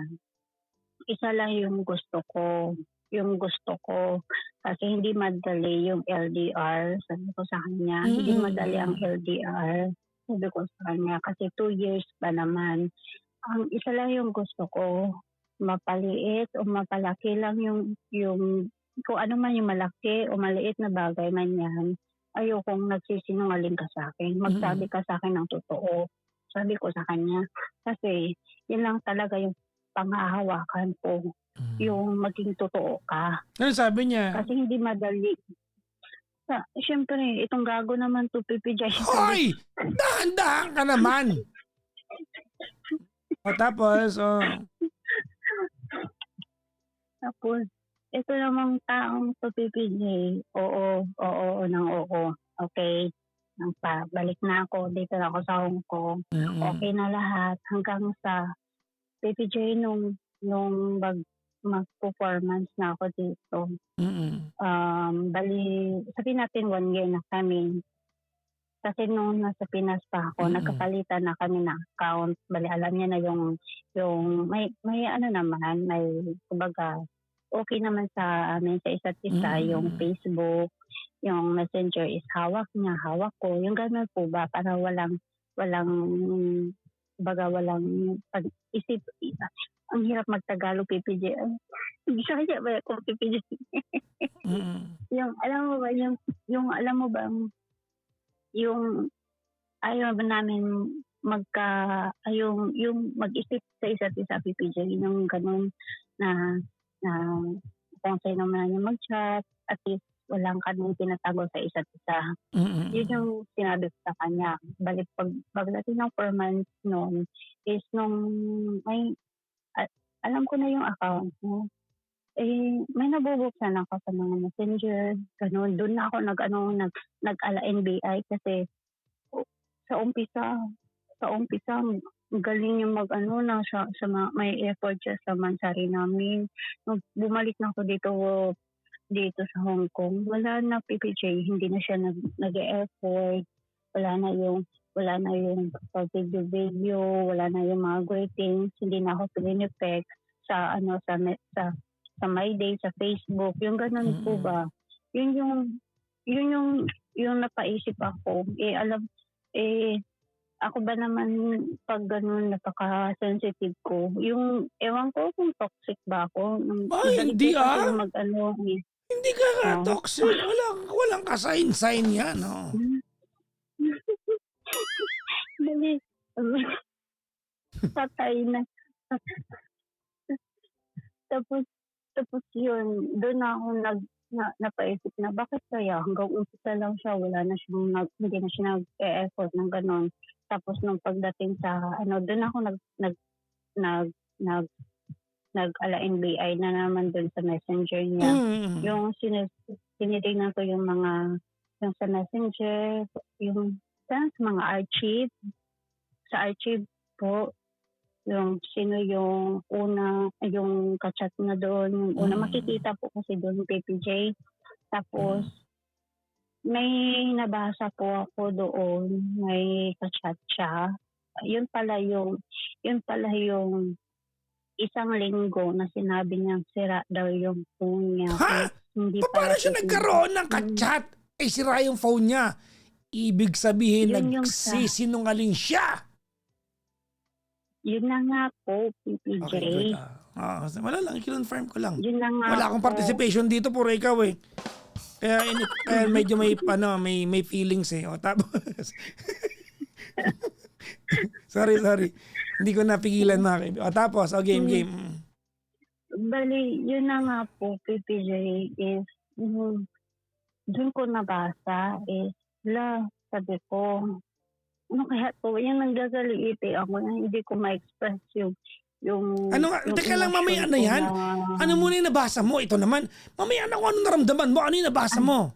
Speaker 2: isa lang yung gusto ko. Kasi hindi madali yung LDR. Sabi ko sa kanya, hindi madali ang LDR. Sabi ko sa kanya, kasi 2 years pa naman. Ang isa lang yung gusto ko, mapaliit o mapalaki lang yung kung ano man yung malaki o maliit na bagay man yan, ayokong nagsisinungaling ka sa akin. Magsabi ka sa akin ng totoo. Sabi ko sa kanya. Kasi yun lang talaga yung panghahawakan ko. Yung maging totoo ka.
Speaker 1: Ano sabi niya?
Speaker 2: Kasi hindi madali. Siyempre, itong gago naman to, PPJ.
Speaker 1: Hoy! Dahan-dahan ka naman! Tapos,
Speaker 2: Tapos, ito namang taong to, PPJ. Oo, nang oo. Okay. Nang balik na ako, dito na ako sa Hong Kong. Okay na lahat. Hanggang sa PPJ nung mag-performance na ako dito. Bali, sabihin natin 1 year na kami. Kasi nung nasa Pinas pa ako,
Speaker 1: Mm.
Speaker 2: nagkapalitan na kami ng account. Bali, alam niya na yung may ano naman, may kumbaga, okay naman sa amin sa isa't isa, yung
Speaker 1: Mm.
Speaker 2: Facebook, yung Messenger is hawak niya, hawak ko. Yung gano'n po ba, para walang, kumbaga walang pag-isip. Ang hirap magtagalog, PPJ. Ay, Bisaya ba ako, PPJ?
Speaker 1: Mm.
Speaker 2: Yung, alam mo ba, yung alam mo ba, yung ayaw ba namin yung mag-isip sa isa't isa, PPJ, yung ganun na, na kung sino man yung mag-chat, at least walang kaming tinatago sa isa't isa. Yun
Speaker 1: Mm.
Speaker 2: yung sinabi ko sa kanya. Balik pagdating ng 4 months noon, is nung may, alam ko na yung account mo. May nabubuksan ako sa mga messenger, ganun. Doon na ako nag-ala NBI kasi sa umpisa, ang galing yung na sa may effort siya sa mansari namin. Nung bumalik na ako dito sa Hong Kong, wala na, PPJ, hindi na siya nag-e-effort, wala na yung pag-video, wala na yung mga greetings, hindi na ako pinipek sa sa My Day, sa Facebook, yung ganun po
Speaker 1: Mm.
Speaker 2: ba? Yun yung napaisip ako. Ako ba naman pag ganun napaka-sensitive ko. Yung ewan ko kung toxic ba ako.
Speaker 1: Ay,
Speaker 2: Madali
Speaker 1: hindi
Speaker 2: po kasi
Speaker 1: ah. Hindi ka nga
Speaker 2: Oh.
Speaker 1: toxic. Walang ka-sign-sign yan. Oh.
Speaker 2: Dali. Patay na. Tapos yun, doon na ako napaisip na bakit kaya hanggang umpisa lang siya, hindi na siya nag-e-effort ng ganon. Tapos nung pagdating sa doon ako nag nag nag-ala NBI na naman doon sa messenger niya.
Speaker 1: Mm.
Speaker 2: Yung tinitingnan ko yung sa messenger, yung sa mga archive, sa archive po, yung sino yung yung kachat na doon, yung una makikita po kasi doon, PPJ. Tapos, may nabasa po ako doon, may kachat siya. Yun pala yung isang linggo na sinabi niyang sira daw yung phone niya.
Speaker 1: Ha?
Speaker 2: Hindi
Speaker 1: Paano
Speaker 2: pala
Speaker 1: siya
Speaker 2: titigil.
Speaker 1: nagkaroon ng ka-chat? Sira yung phone niya. Ibig sabihin,
Speaker 2: Yun yung
Speaker 1: nagsisinungaling siya.
Speaker 2: Yun na nga po, PPJ.
Speaker 1: Okay, good. Wala lang, i-confirm ko lang.
Speaker 2: Yun na nga
Speaker 1: Wala akong
Speaker 2: po.
Speaker 1: participation dito, puro ikaw eh. Kaya medyo may feelings eh. O, tapos, sorry. Hindi ko napigilan mga kaibigan. O, tapos, game.
Speaker 2: Bali, yun na nga po, PPJ, is dun ko nabasa is, sabi ko, ano kaya to? Yung nanggagaliiti ako na hindi ko ma-express yung
Speaker 1: Ano nga? Teka lang, mamaya na yan. Ano muna yung nabasa mo? Ito naman. Mamaya na kung ano naramdaman mo. Ano yung nabasa mo?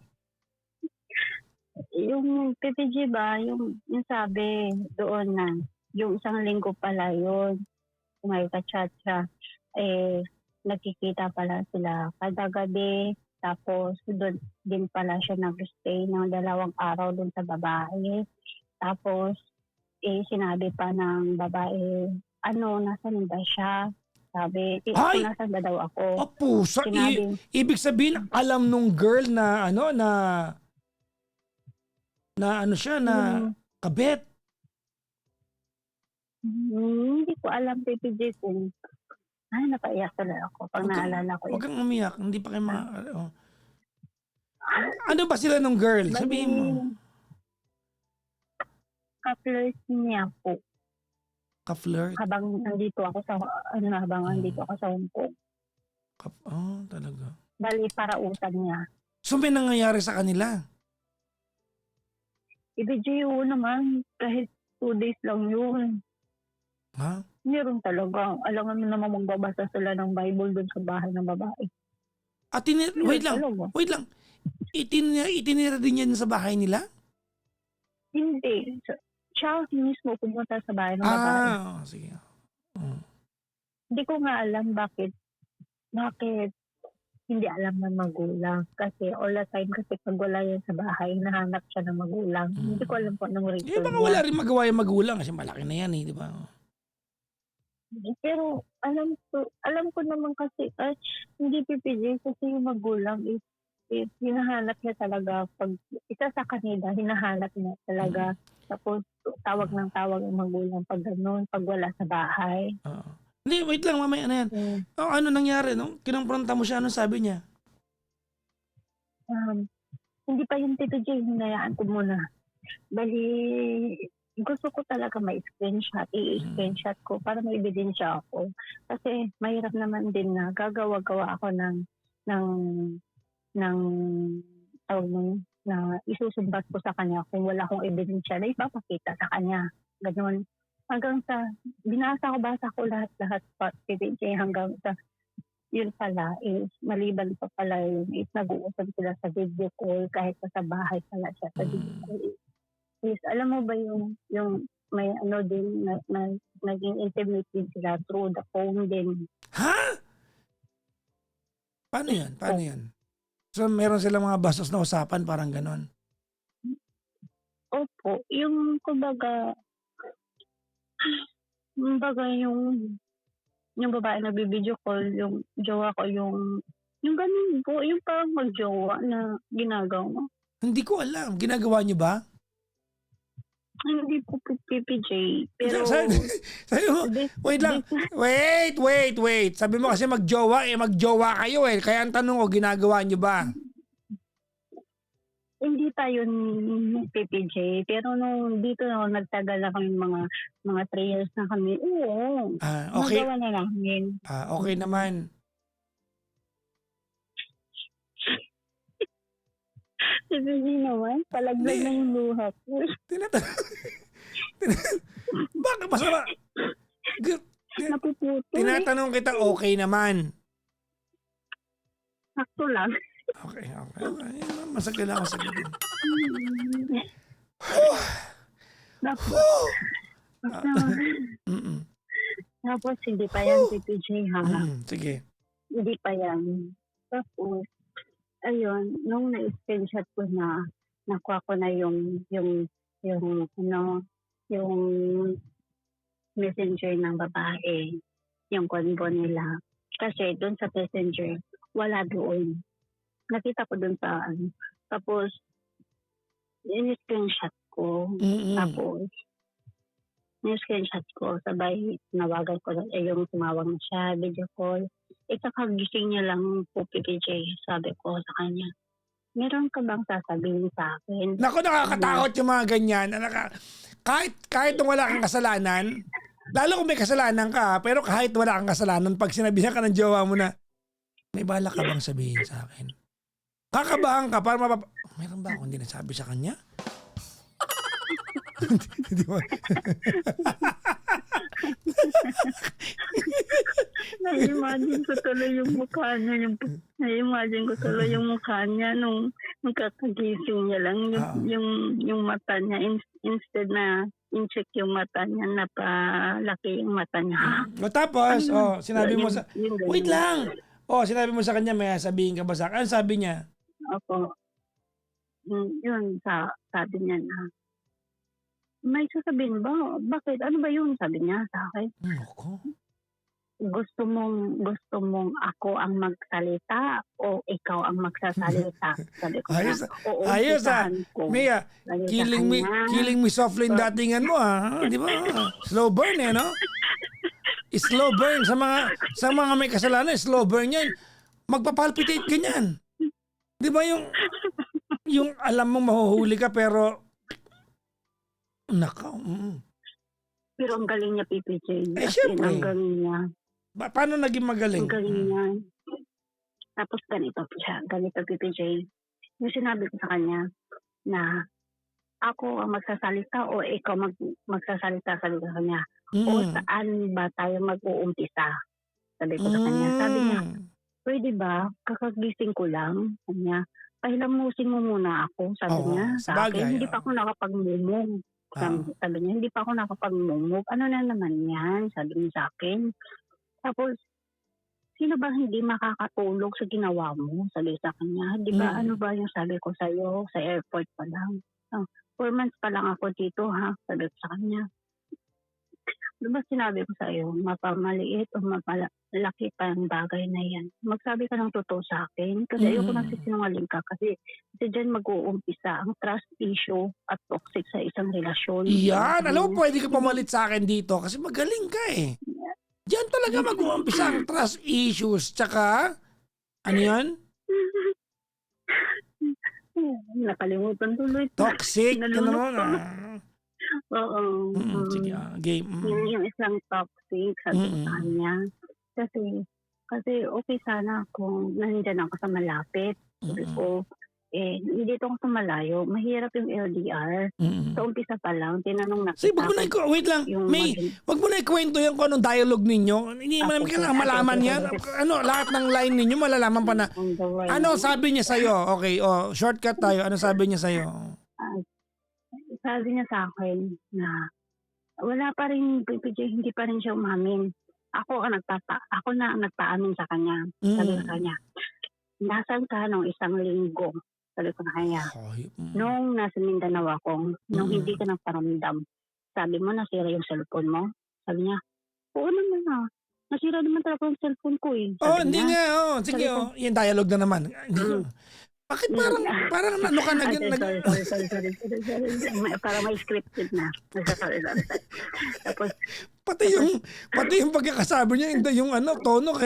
Speaker 2: Yung PPG ba, yung sabi doon na, yung isang linggo pala yun, may ka-chat siya, nagkikita pala sila kada gabi, tapos doon din pala siya nag-stay ng 2 araw doon sa babae. Tapos, sinabi pa ng babae, nasan ba siya? Sabi,
Speaker 1: Ay!
Speaker 2: nasan ba daw ako?
Speaker 1: Pusa. Ibig sabihin, alam nung girl na siya, na kabet.
Speaker 2: Hindi ko alam, PPJ, kung napaiyak talaga ako pag naalala ko.
Speaker 1: Huwag kang umiyak. Hindi pa kayo Ano ba sila nung girl? Sabihin mo.
Speaker 2: Ka-flirt niya po.
Speaker 1: Ka-flirt?
Speaker 2: Habang nandito ako sa Hong Kong.
Speaker 1: Talaga.
Speaker 2: Bali, parautan niya.
Speaker 1: So may nangyayari sa kanila?
Speaker 2: PPJ, naman. Kahit 2 days lang yun.
Speaker 1: Ha?
Speaker 2: Meron talaga. Alam mo naman magbabasa sila ng Bible doon sa bahay ng babae.
Speaker 1: Wait lang. Itinira din yan sa bahay nila?
Speaker 2: Hindi. Siya mismo pumunta sa bahay ng babae.
Speaker 1: Sige.
Speaker 2: Hindi ko nga alam bakit hindi alam ng magulang. Kasi all the time kasi pag wala yan sa bahay, nahanap siya ng magulang. Hindi ko alam po anong
Speaker 1: Eh,
Speaker 2: reason
Speaker 1: baka
Speaker 2: niya.
Speaker 1: wala rin magawa yung magulang kasi malaki na yan di ba?
Speaker 2: Pero alam ko naman kasi, hindi PPJ kasi yung magulang is hinahanap niya talaga pag isa sa kanila, hinahanap niya talaga. Tapos tawag ng tawag ang magulang pag ganun, pag wala sa bahay.
Speaker 1: Oo. Hindi, wait lang, mamaya na yan.
Speaker 2: Mm.
Speaker 1: Ano nangyari, no? Kinumpronta mo siya, anong sabi niya?
Speaker 2: Hindi pa yung Tito J, hinayaan ko muna. Bali, gusto ko talaga ma-screenshot, i-screenshot ko para may ebidensya ako. Kasi mahirap naman din na gagawa-gawa ako ng tawag nun, na isusumbat ko sa kanya kung wala akong ebidensya na ipapakita sa kanya. Ganun. Hanggang sa, basa ko lahat-lahat pa, PPJ, hanggang sa, yun pala is maliban pa pala yun is nag-uusap sila sa video call kahit sa bahay pala siya sa video call. Is alam mo ba yung may ano din na naging intimate din sila through the phone din.
Speaker 1: Ha? Paano yan? Paano yan? So meron silang mga bastos na usapan parang ganon?
Speaker 2: Opo, yung kumbaga yung babae na video call, yung jowa ko, yung ganun po, yung parang mag-jowa na ginagawa.
Speaker 1: Hindi ko alam. Ginagawa niyo ba?
Speaker 2: Hindi po PPJ, pero...
Speaker 1: Sabi mo, wait lang. Wait. Sabi mo kasi magjowa kayo eh. Kaya ang tanong ko, ginagawa niyo ba?
Speaker 2: Hindi pa yun PPJ, pero nung dito nagtagal na kami mga 3 years na kami, oo,
Speaker 1: okay.
Speaker 2: nagawa na namin.
Speaker 1: Okay naman.
Speaker 2: PPJ naman, palaglag na yung luha ko.
Speaker 1: Bakit masama?
Speaker 2: Napuputo.
Speaker 1: Tinatanong kita, okay naman.
Speaker 2: Sakto lang.
Speaker 1: Okay. Masagli lang.
Speaker 2: Tapos hindi pa yan PPJ ha.
Speaker 1: Sige.
Speaker 2: Hindi pa yan. Tapos, ayun, nung na-screenshot ko na, nakuha ko na yung messenger ng babae, yung convo nila. Kasi doon sa messenger, wala doon. Nakita ko doon sa tapos, in-screenshot ko. Tapos, in-screenshot ko, sabay, nawagan ko yung tumawag na siya, video call. Kakagising niya lang po, PPJ, sabi ko sa kanya, meron ka bang sasabihin sa akin?
Speaker 1: Naku, nakakatakot yung mga ganyan. Kahit wala kang kasalanan, lalo kung may kasalanan ka, pero kahit wala kang kasalanan, pag sinabihan ka ng jowa mo na, may bala ka bang sabihin sa akin? Kakabahan ka para meron ba akong hindi nasabi sa kanya? Di ba?
Speaker 2: Na-imagine ko tuloy yung mukha niya nung kakagising niya lang yung mata niya instead na in-check yung mata niya, napalaki yung mata niya.
Speaker 1: Tapos, sinabi mo sa... Wait lang! Sinabi mo sa kanya, may sabihin ka ba sa akin? Ano sabi niya?
Speaker 2: Opo. Yun, sabi niya na, may sasabihin ba? Bakit? Ano ba yun? Sabi niya sa akin. Gusto mong ako ang magsalita o ikaw ang magsasalita? Sabi ko
Speaker 1: ayos Mia, killing me softly yung datingan mo di ba? Slow burn no? Slow burn sa mga may kasalanan, slow burn yan. Magpapalpitate ka niyan. Di ba yung alam mong mahuhuli ka pero nakaw.
Speaker 2: Pero ang galing niya, PPJ.
Speaker 1: Siyempre.
Speaker 2: Ang galing niya.
Speaker 1: Paano naging magaling?
Speaker 2: Ang galing niya. Tapos ganito siya. Ganito, PPJ. Yung sinabi ko sa kanya na ako ang magsasalita o ikaw magsasalita sa kanya. O saan ba tayo mag-uumpisa? Sabi ko sa kanya. Sabi niya, pwede ba? Kakagising ko lang. Kanya, pahilamusin mo muna ako. Sabi niya sa akin. Hindi pa ako nakapag-mumog. Sabi niya, hindi pa ako nakapag-mumog. Ano na naman yan? Sabi niya sa akin. Tapos, sino ba hindi makakatulog sa ginawa mo? Sabi sa kanya. Di ba ano
Speaker 1: Mm.
Speaker 2: ba yung sabi ko sa'yo sa airport pa lang? 4 months pa lang ako dito ha, sabi ko sa kanya. Di ba sinabi ko sa'yo, mapamaliit o mapalaki pa ang bagay na yan. Magsabi ka ng totoo sa akin kasi ayoko nang
Speaker 1: Mm.
Speaker 2: sisinungaling ka kasi dyan mag-uumpisa ang trust issue at toxic sa isang relasyon.
Speaker 1: Yan, alam mo
Speaker 2: Ganun.
Speaker 1: puwede ka
Speaker 2: Hindi,
Speaker 1: pumalit sa'kin dito kasi magaling ka, eh. Diyan talaga mag-uumpisa ang trust issues tsaka ano 'yun?
Speaker 2: nakalimutan tuloy.
Speaker 1: Toxic, ano
Speaker 2: Nalunok
Speaker 1: mo na.
Speaker 2: tuloy. Oo.
Speaker 1: Sige, game,
Speaker 2: Yung isang toxic, sabi ko sa
Speaker 1: mm,
Speaker 2: kanya. Kasi, kasi okay sana kung nandiyan ako sa malapit. Sabi
Speaker 1: mm,
Speaker 2: ko, dito ako sa malayo. Mahirap yung LDR.
Speaker 1: mm.
Speaker 2: Sa umpisa pa lang, tinanong na
Speaker 1: Sige,
Speaker 2: kita kung
Speaker 1: wait lang,
Speaker 2: yung
Speaker 1: May,
Speaker 2: maging,
Speaker 1: 'wag mo na ikwento 'yan kung anong dialogue ninyo. Hindi mo naman kailangang malaman 'yan. Ano, lahat ng line ninyo malalaman pa na.
Speaker 2: on the way.
Speaker 1: Ano sabi niya sa'yo? Okey, shortcut tayo. Ano sabi niya sa'yo?
Speaker 2: Ah, sabi niya sa akin na wala pa rin, hindi pa rin siya umamin. Ako na ang nagpaamin sa kanya. Sabi ko sa
Speaker 1: Mm.
Speaker 2: kanya, nasaan ka nung isang linggo? Sabi ko sa kanya,
Speaker 1: Hayop,
Speaker 2: nung nasa Mindanao ako, nung hindi
Speaker 1: mm.
Speaker 2: ka nagparamdam, sabi mo nasira yung cellphone mo? Sabi niya, oo naman nasira naman talaga yung cellphone ko eh.
Speaker 1: Oh,
Speaker 2: Sabi
Speaker 1: hindi
Speaker 2: niya,
Speaker 1: nga, sige,
Speaker 2: sabi ko,
Speaker 1: 'yan dialogue na naman. Hindi ko
Speaker 2: mm,
Speaker 1: bakit parang ano ka
Speaker 2: Ay,
Speaker 1: nag
Speaker 2: sorry. Para may scripted na. Sorry. Tapos, tapos,
Speaker 1: pati yung pagkakasabi niya, hindi yung ano, tono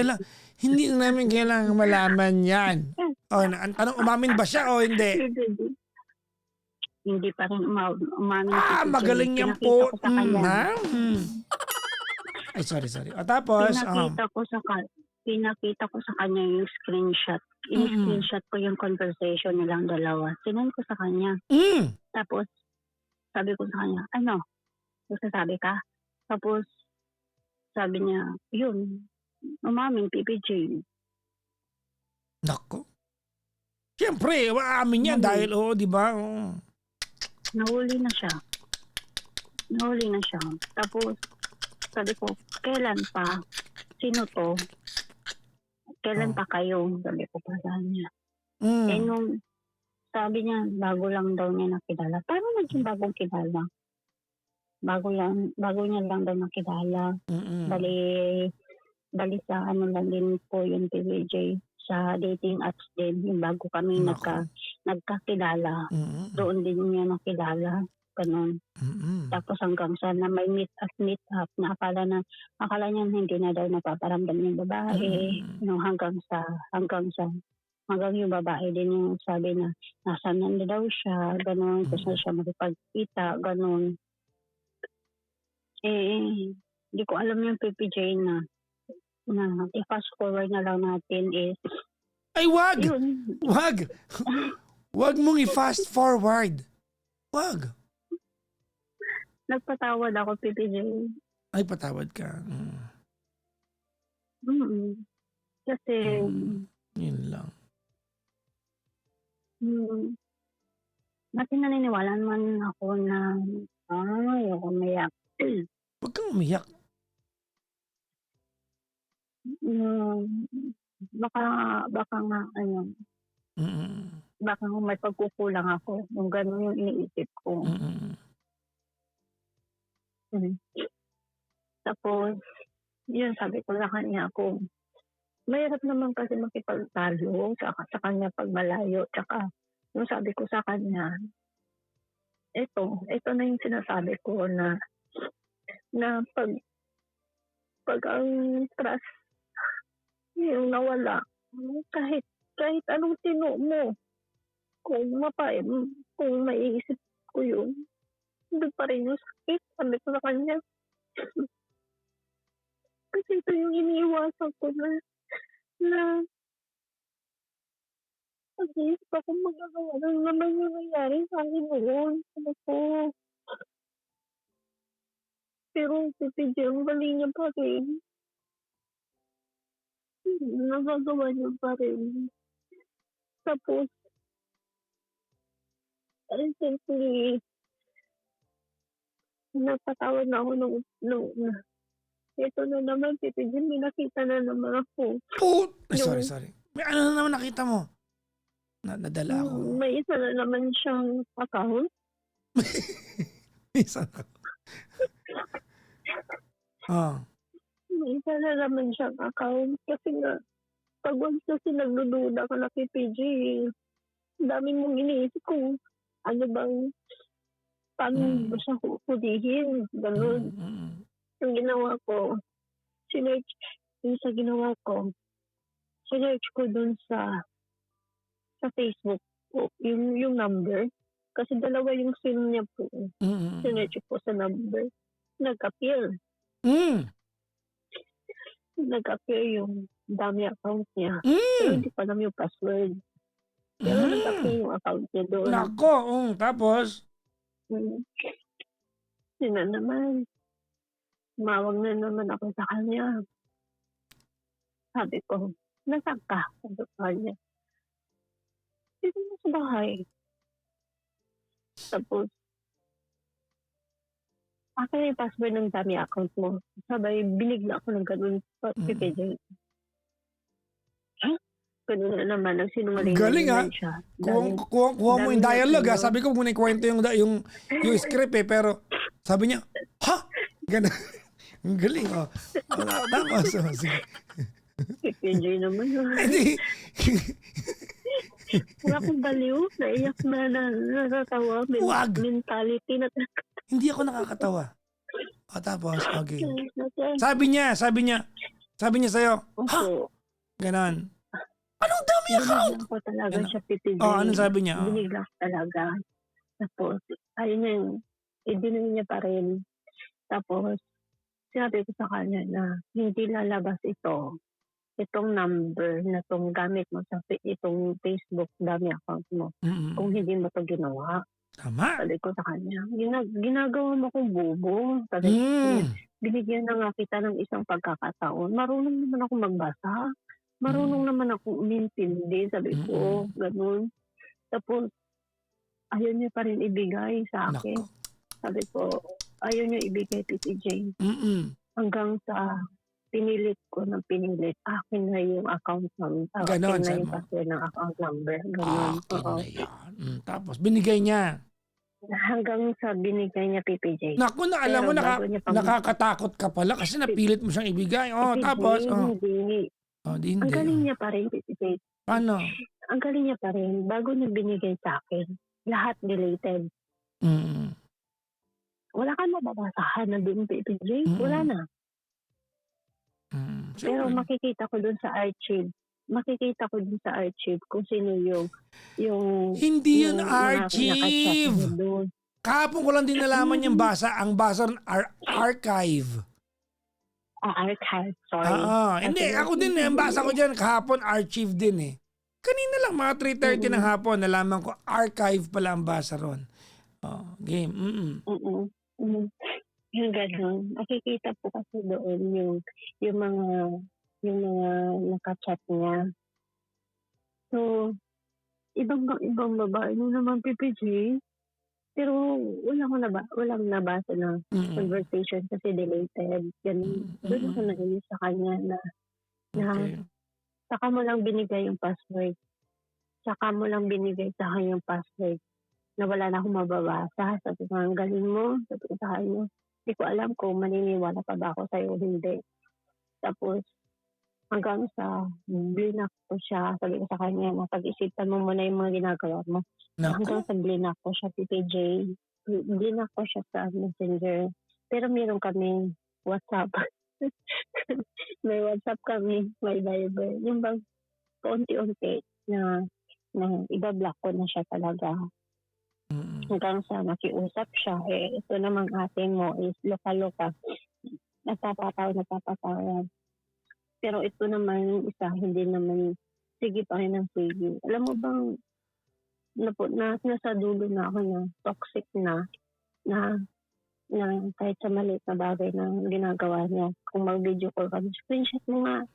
Speaker 1: hindi na namin kailangang malaman 'yan. Oh, ang tanong umamin ba siya o hindi?
Speaker 2: hindi, hindi pa rin umamin si PJ.
Speaker 1: Magaling yan
Speaker 2: Pinakita
Speaker 1: po.
Speaker 2: ko sa kanya.
Speaker 1: Ha? Ay, sorry. O tapos,
Speaker 2: Pinakita ko sa kanya yung screenshot.
Speaker 1: mm,
Speaker 2: In-screenshot ko yung conversation nilang dalawa. Sinend ko sa kanya.
Speaker 1: hmm,
Speaker 2: Tapos, sabi ko sa kanya, ano? Sabi ka? Tapos, sabi niya, yun, umamin, PPJ.
Speaker 1: naku. Siyempre, maamin yan
Speaker 2: Umamin.
Speaker 1: dahil, di ba? Oo.
Speaker 2: Nahuli na siya. Tapos, sabi ko, kailan pa? Sino to? Kailan
Speaker 1: Oh.
Speaker 2: pa kayo? Sabi ko pa sa kanya.
Speaker 1: Mm,
Speaker 2: Nung sabi niya, bago lang daw niya nakilala. Paano naging bagong kilala? Bago niya lang daw nakilala.
Speaker 1: mm,
Speaker 2: Bali sa ano lang din po yung PVJ. Sa dating apps din. Yung bago kami
Speaker 1: naku.
Speaker 2: nagkakilala.
Speaker 1: Mm,
Speaker 2: Doon din niya nakilala. Ganun.
Speaker 1: mm,
Speaker 2: Tapos hanggang sa na may meet up na akala niya hindi na daw napaparamdam yung babae,
Speaker 1: mm,
Speaker 2: hanggang yung babae din yung sabi na nasaan na daw siya, ganun, tapos na
Speaker 1: mm.
Speaker 2: siya makipagkita, ganun. Hindi ko alam yung PPJ na i-fast forward na lang natin is,
Speaker 1: Ay, wag!
Speaker 2: yun,
Speaker 1: Wag! Wag mong i-fast forward. Wag.
Speaker 2: nagpatawad ako PPJ.
Speaker 1: Ay, patawad ka.
Speaker 2: Kasi,
Speaker 1: Yun lang.
Speaker 2: Kasi naniniwala naman ako na ayoko umiyak.
Speaker 1: Wag kang umiyak.
Speaker 2: Baka baka nga
Speaker 1: Mm,
Speaker 2: baka nga may pagkukulang ako, yung gano'n yung iniisip ko.
Speaker 1: mm,
Speaker 2: Hmm. Tapos, yun sabi ko sa kanya kung mahirap naman kasi makipagtalo sa kanya 'pag malayo. Tsaka yung sabi ko sa kanya, ito na yung sinasabi ko na 'pag ang trust yung nawala, kahit kahit anong tino mo, kung kung maiisip ko yun, nandun pa rin yung sakit, sabi ko sa kanya. Kasi ito yung iniiwasan ko na nag-iisip ako magagawa ano naman yung nangyari sa'kin noon. Sabi ko, pero si PJ ang galing niya pa rin. Nagagawa niya pa rin. Tapos, recently, napatawad na ako nung ito na naman, Tito Jim, may nakita na naman ako.
Speaker 1: Ay, sorry,
Speaker 2: Yung,
Speaker 1: sorry. May ano na naman nakita mo? Nadala ako.
Speaker 2: may isa na naman siyang account.
Speaker 1: Isa na. Oh.
Speaker 2: May isa na naman siyang account. Kasi nga, pag once kasi nagdududa ka na kay PJ, ang dami mong iniisip kung ano bang, paano ba siya hulihin. Ganun. Yung ginawa ko, sinerch, yung sa ginawa ko, sinerch ko dun sa Facebook po, yung number. Kasi dalawa yung SIM niya po. Sinerch ko sa number. Nag-appear. Nag-appear yung dami account niya. Pero hindi pa alam yung password. Pero nag-appear yung account niya doon.
Speaker 1: Nako, tapos?
Speaker 2: Yun na naman. Mawag na naman ako sa kanya. Sabi ko, nasaan ka? Sabi ko sa kanya. Dito na sa bahay. Tapos, akin yung password ng dami account mo. Sabay, binigla ako ng ganun. PPJ. Ha? Ganun na naman. Nagsinungaling
Speaker 1: galing
Speaker 2: na
Speaker 1: ha.
Speaker 2: naman siya.
Speaker 1: Kuha mo yung dialogue ha. Sabi ko muna ikwento yung script eh. Pero sabi niya, ha? Ganun. Ang galing oh. Tapos, sige.
Speaker 2: PPJ naman.
Speaker 1: Hindi.
Speaker 2: Wala akong baliw. Naiyak na natatawa.
Speaker 1: Wag.
Speaker 2: Mentality na.
Speaker 1: Hindi ako nakakatawa. Tapos, okay. Sabi niya sa'yo, ha? Ganon. Anong dami account?
Speaker 2: Binigla ko talaga siya, PPJ.
Speaker 1: Anong sabi niya?
Speaker 2: Binigla ko talaga. Tapos, ayun na yung, idinun niya pa rin. Tapos, sinabi ko sa kanya na hindi lalabas itong number na itong gamit mo sa itong Facebook dami account mo. Kung hindi mo ito ginawa.
Speaker 1: Tama.
Speaker 2: Sabi ko sa kanya, ginagawa mo kong bobo. Sabi ko, binigyan na nga kita ng isang pagkakataon. Marunong naman ako magbasa. Marunong naman ako umintindi. Sabi ko, ganun. Tapos, ayaw niya pa rin ibigay sa akin. Sabi ko, ayaw niya ibigay PPJ. Hanggang sa pinilit ko ng pinilit, akin na yung account number.
Speaker 1: Ganon,
Speaker 2: akin na yung password ng account number. Ganon.
Speaker 1: Akin na yan. Tapos, binigay niya.
Speaker 2: Hanggang sa binigay niya PPJ.
Speaker 1: Naku, alam mo, nakakatakot ka pala kasi napilit mo siyang ibigay. Tapos,
Speaker 2: Hindi.
Speaker 1: Hindi.
Speaker 2: Ang galing niya pa rin, PPJ.
Speaker 1: Paano?
Speaker 2: Ang galing niya pa rin. Bago niya binigay sa akin, lahat deleted. Wala ka mababasahan na doon, PPJ. Wala na. Pero makikita ko doon sa archive. Kung sino yung
Speaker 1: hindi yan archive. Kahapon ko lang din nalaman yung basa. Ang basa ng archive.
Speaker 2: Archive, sorry.
Speaker 1: Hindi, ako din ang basa ko dyan. Kahapon archive din eh. Kanina lang, mga 3:30 ng hapon, nalaman ko archive pala ang basa ron. Game.
Speaker 2: Yung gano'n. Nakikita po kasi doon yung mga nakachat niya. So, ibang babae na naman, PPJ. Pero walang nabasa na conversation kasi deleted. Ganun. Doon ako nainis sa kanya na saka mo lang binigay yung password. Saka mo lang binigay sa akin yung password na wala na akong mababasa. Sabi ko, ang galing mo. Sabi ko sa kanya, hindi ko alam kung maniniwala pa ba ako sa'yo o hindi. Tapos, hanggang sa blinak ko siya, sabi ko sa kanya, pag-isipan mo muna yung mga ginagawa mo. Hanggang sa blinak ko siya, PPJ. Blinak ko siya sa Messenger. Pero meron kami WhatsApp. May WhatsApp kami, may Viber. Yung bang paunti-unti na ibablock ko na siya talaga. Hanggang sa nakiusap siya, ito namang ate mo is loka-loka. Nagpapatawa. Pero ito naman yung isa, hindi naman sige pa rin ang sige. Alam mo bang, nasa dulo na ako na toxic na kahit sa maliit na bagay na ginagawa niya. Kung mag-video call kami, screenshot mo nga,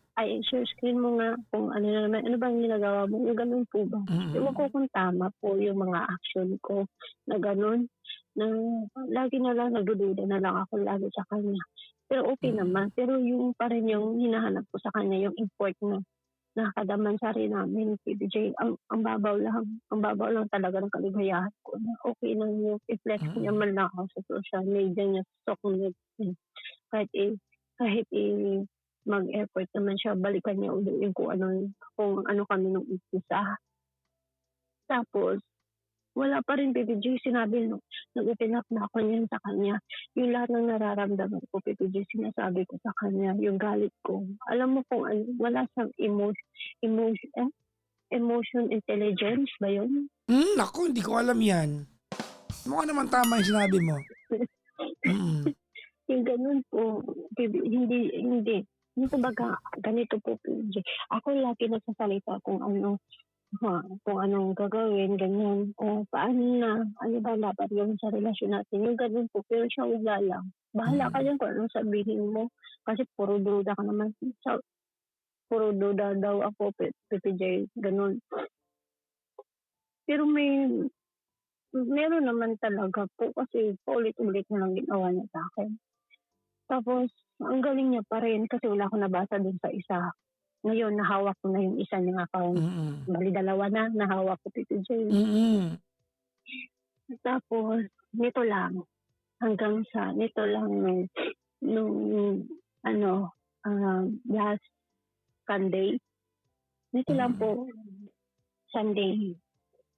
Speaker 2: share screen mo nga kung ano bang ginagawa mo, yung ganun po ba? Ewan ko kung tama po yung mga action ko na ganun, na lagi na lang nagdududa na lang ako lagi sa kanya. Pero okay
Speaker 1: Mm.
Speaker 2: naman. Pero yung pa rin yung hinahanap ko sa kanya, yung import na nakakadaman-sari namin, PBJ, ang babaw lang talaga ng kaligayahan ko na okay lang yung i-flex niya
Speaker 1: Mm.
Speaker 2: man lang ako sa social media niya, sa community niya. Kahit mag-effort naman siya, balikan niya uli yung kung ano kami nung umpisa. Tapos wala pa rin, PBJ, sinabi nag-open up na ako niyan sa kanya. Yung lahat ng nararamdaman ko, PBJ, sinasabi ko sa kanya, yung galit ko. Alam mo kung ano, wala siyang emotion intelligence ba yun?
Speaker 1: Naku, hindi ko alam 'yan. Mukha naman tama yung sinabi mo. Mm.
Speaker 2: Yung ganun po, hindi. Yung kumbaga, ganito po, PBJ. Ako lagi nagsasalita kung anong gagawin, ganyan. O paano na, ano ba dapat gawin sa relasyon natin. Yung ganun po, pero siya wala lang. Bahala ka
Speaker 1: Mm.
Speaker 2: dyan kung anong sabihin mo. Kasi puro duda ka naman. Puro duda daw ako, PPJ, ganun. Pero meron naman talaga po kasi paulit-ulit na lang ginawa niya sa akin. Tapos, ang galing niya pa rin kasi wala akong nabasa dun sa isa. Ngayon, nahawak ko na yung isa niyang account.
Speaker 1: Mm.
Speaker 2: Bali, dalawa na, nahawak ko, PPJ.
Speaker 1: Mm.
Speaker 2: Tapos, nito lang nung ano, last Sunday. Nito lang
Speaker 1: Mm.
Speaker 2: po, Sunday.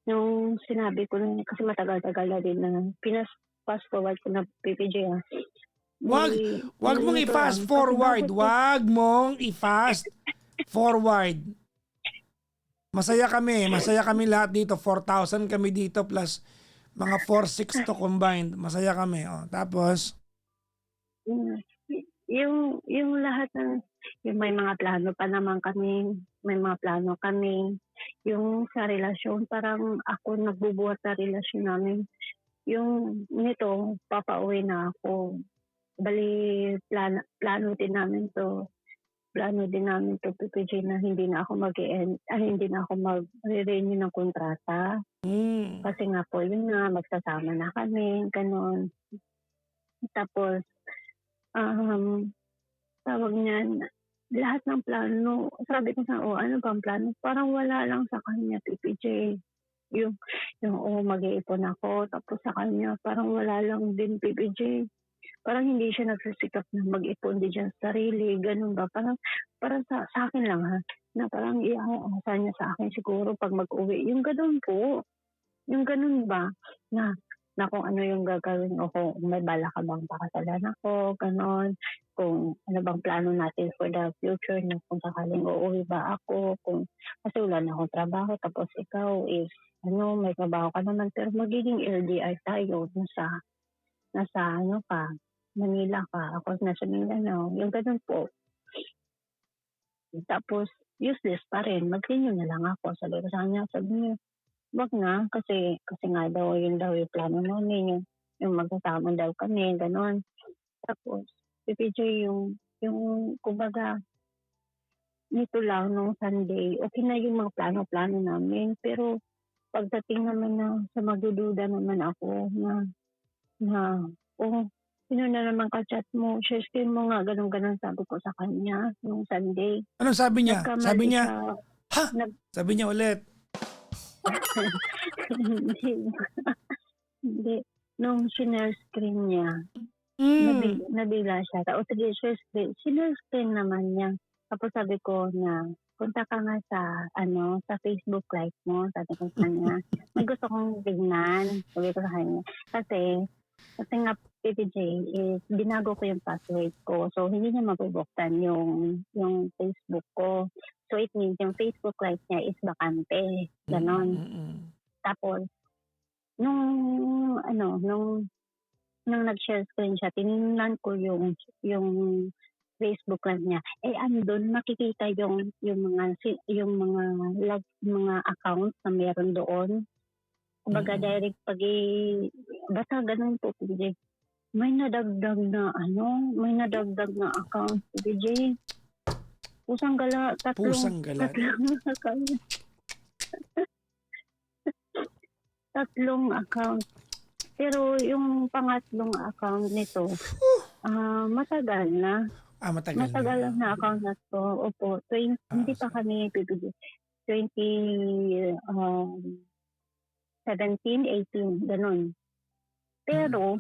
Speaker 2: Nung sinabi ko na, kasi matagal-tagal na din na fast forward ko na, PPJ,
Speaker 1: Wag, wag
Speaker 2: Yung
Speaker 1: mong
Speaker 2: nito
Speaker 1: i-fast
Speaker 2: lang. Kasi
Speaker 1: forward.
Speaker 2: bakit
Speaker 1: Wag mong i-fast forward. Masaya kami lahat dito. 4,000 kami dito plus mga 4,600 to combined. Masaya kami. Oh, tapos,
Speaker 2: mm, yung lahat yung may mga plano pa naman kami, may mga plano kami. Yung sa relasyon, parang ako nagbubuhat sa relasyon namin. Yung nito, papauwi na ako. Bali, plano din namin to. Plano din namin to, PPJ, na hindi na ako mag-renew ng kontrata.
Speaker 1: mm,
Speaker 2: Kasi nga po, yun nga, magsasama na kami, ganon. Tapos, um, tawag niyan, lahat ng plano, sabi ko sa, ano bang plano? Parang wala lang sa kanya, PPJ. Yung, mag-iipon ako, tapos sa kanya, parang wala lang din, PPJ. Parang hindi siya nagsisikap na mag-ipon din siya sa sarili, ganun ba? Parang sa akin lang ha, na parang iaasa niya sa akin siguro pag mag-uwi. Yung ganun po, yung ganun ba, na kung ano yung gagawin o kung may bala ka bang pakasalan ako, ganon. Kung ano bang plano natin for the future, na kung sakaling uuwi ba ako, kasi wala na akong trabaho, tapos ikaw is, may trabaho ka naman, pero magiging LDR tayo, nasa Manila ka, ako nasa Mindanao, yung ganun po. Tapos, useless pa rin, mag-renew na lang ako. Sabi ko sa kanya, wag na, kasi nga daw, yun daw yung plano namin, yung magsasama daw kami, ganon. Tapos, PPJ, kumbaga, nito lang nung Sunday, okay na yung mga plano-plano namin, pero pagdating naman sa magdududa naman ako oh, sino na naman ka-chat mo, share screen mo nga, ganon-ganon, sabi ko sa kanya nung Sunday.
Speaker 1: anong sabi niya? Sabi
Speaker 2: Nagkamali
Speaker 1: niya,
Speaker 2: siya,
Speaker 1: ha?
Speaker 2: nag,
Speaker 1: Sabi niya ulit.
Speaker 2: hindi, hindi. Nung share screen niya,
Speaker 1: Mm.
Speaker 2: nabigla siya. O sige, share screen naman niya. Tapos sabi ko na, punta ka nga sa Facebook Live mo, sabi ko sa kanya. May gusto kong tingnan, sabi ko sa kanya. Kasi nga, PPJ, is binago ko yung password ko. So, hindi niya mabubuksan yung Facebook ko. So, it means yung Facebook Live niya is bakante. Ganon.
Speaker 1: Mm.
Speaker 2: Tapos, nung nag-share screen siya, tinignan ko yung Facebook lang niya. Andun makikita yung mga account na meron doon. Kumbaga
Speaker 1: Mm.
Speaker 2: direct basta ganun po, PJ. May nadagdag na account, PJ. Pusang gala,
Speaker 1: Pusang gala.
Speaker 2: tatlong account. Tatlong account. Pero yung pangatlong account nito, Matagal na.
Speaker 1: Matagal na.
Speaker 2: Matagal na account na 'to, opo. Hindi pa
Speaker 1: So
Speaker 2: kami PBB. 2017, 18 gano'n. Pero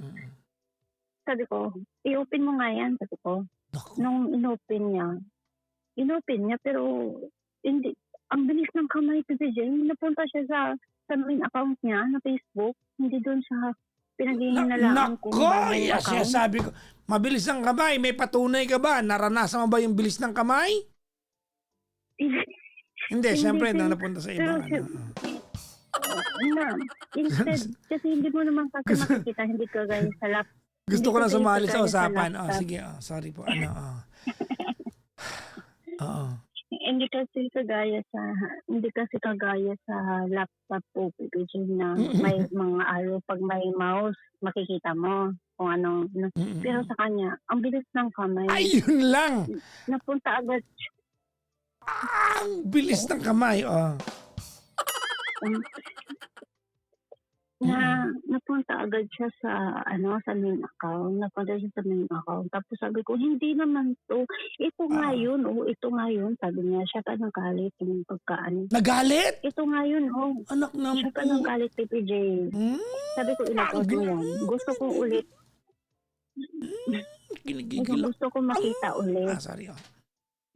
Speaker 2: sabi ko, "I-open mo nga 'yan," sabi ko.
Speaker 1: Naku.
Speaker 2: Nung inopen niya pero hindi, ang bilis ng kamay PBJ. Napunta siya sa main account niya na Facebook, hindi do'n sa pinaghihinalaan kong
Speaker 1: Nako!
Speaker 2: bagong
Speaker 1: Yes,
Speaker 2: account.
Speaker 1: sabi ko, mabilis ang kamay. May patunay ka ba? Naranasan mo ba yung bilis ng kamay? Hindi, siyempre
Speaker 2: Hindi,
Speaker 1: napunta sa
Speaker 2: pero
Speaker 1: ibang
Speaker 2: instead, kasi hindi mo naman kasi makikita, hindi kagaya sa
Speaker 1: Gusto ko na
Speaker 2: kasi
Speaker 1: sumali sa
Speaker 2: kagaya sa
Speaker 1: usapan.
Speaker 2: laptop.
Speaker 1: Sige, sorry po. Oo.
Speaker 2: Hindi kasi kagaya sa laptop po, PPG, na may mga araw pag may mouse, makikita mo kung anong. Pero sa kanya, ang bilis ng kamay.
Speaker 1: Ayun lang.
Speaker 2: Napunta agad.
Speaker 1: Ang bilis ng kamay.
Speaker 2: Napunta agad siya sa main account. Napunta siya sa main account. Tapos sabi ko, hindi naman to. Ito nga yun. Ito nga yun. Sabi niya, siya pa nagalit yung pagkaan.
Speaker 1: Nagalit?
Speaker 2: Ito nga yun.
Speaker 1: Anak ng
Speaker 2: Siya pa nagalit, PPJ. Sabi ko, ilagay mo yan. Gusto ko ulit. Gusto ko makita ulit.
Speaker 1: Sorry.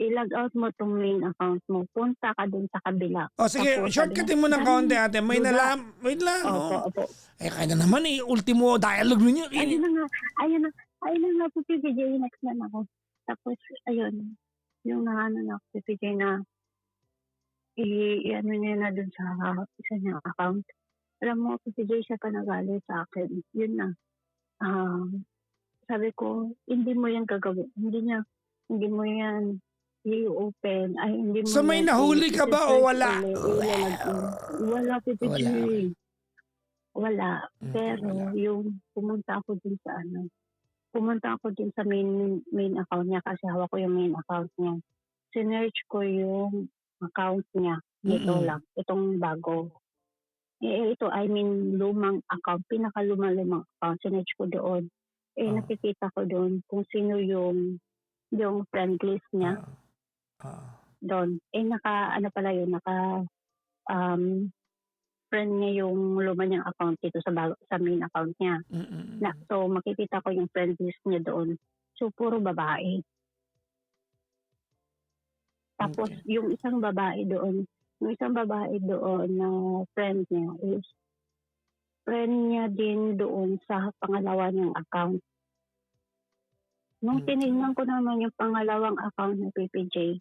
Speaker 2: I-log out mo tong main account mo. Punta ka dun sa kabila.
Speaker 1: Sige,
Speaker 2: Tapos,
Speaker 1: shortcutin mo ng kaunti, ate. May nalam. Wait lang.
Speaker 2: Opo.
Speaker 1: Kaya na naman ultimo dialogue ninyo.
Speaker 2: Ayun na nga po, PPJ. Next na ako. Tapos, ayun. Yung na ako, PPJ, na i-ano niya na dun sa isa niyang account. Alam mo, PPJ, siya pa nagalit sa akin. Yun na. Sabi ko, hindi mo yan gagawin. Hindi mo yan i-open. Hindi mo
Speaker 1: So may nahuli ka ba o wala?
Speaker 2: Wala, PPJ. Wala. Pero
Speaker 1: wala.
Speaker 2: yung pumunta ako dun sa main account niya kasi hawak ko yung main account niya. Sinearch ko yung account niya. Ito lang. Itong bago. Ito, lumang account. Pinakalumang account. Sinearch ko doon. Nakikita ko doon kung sino yung friend list niya. Doon. Friend niya yung luma niyang account dito sa main account niya. So, makikita ko yung friend list niya doon. So, puro babae. Tapos, yung isang babae doon na friend niya is friend niya din doon sa pangalawa niyang account. Nung tinignan ko naman yung pangalawang account ng PPJ,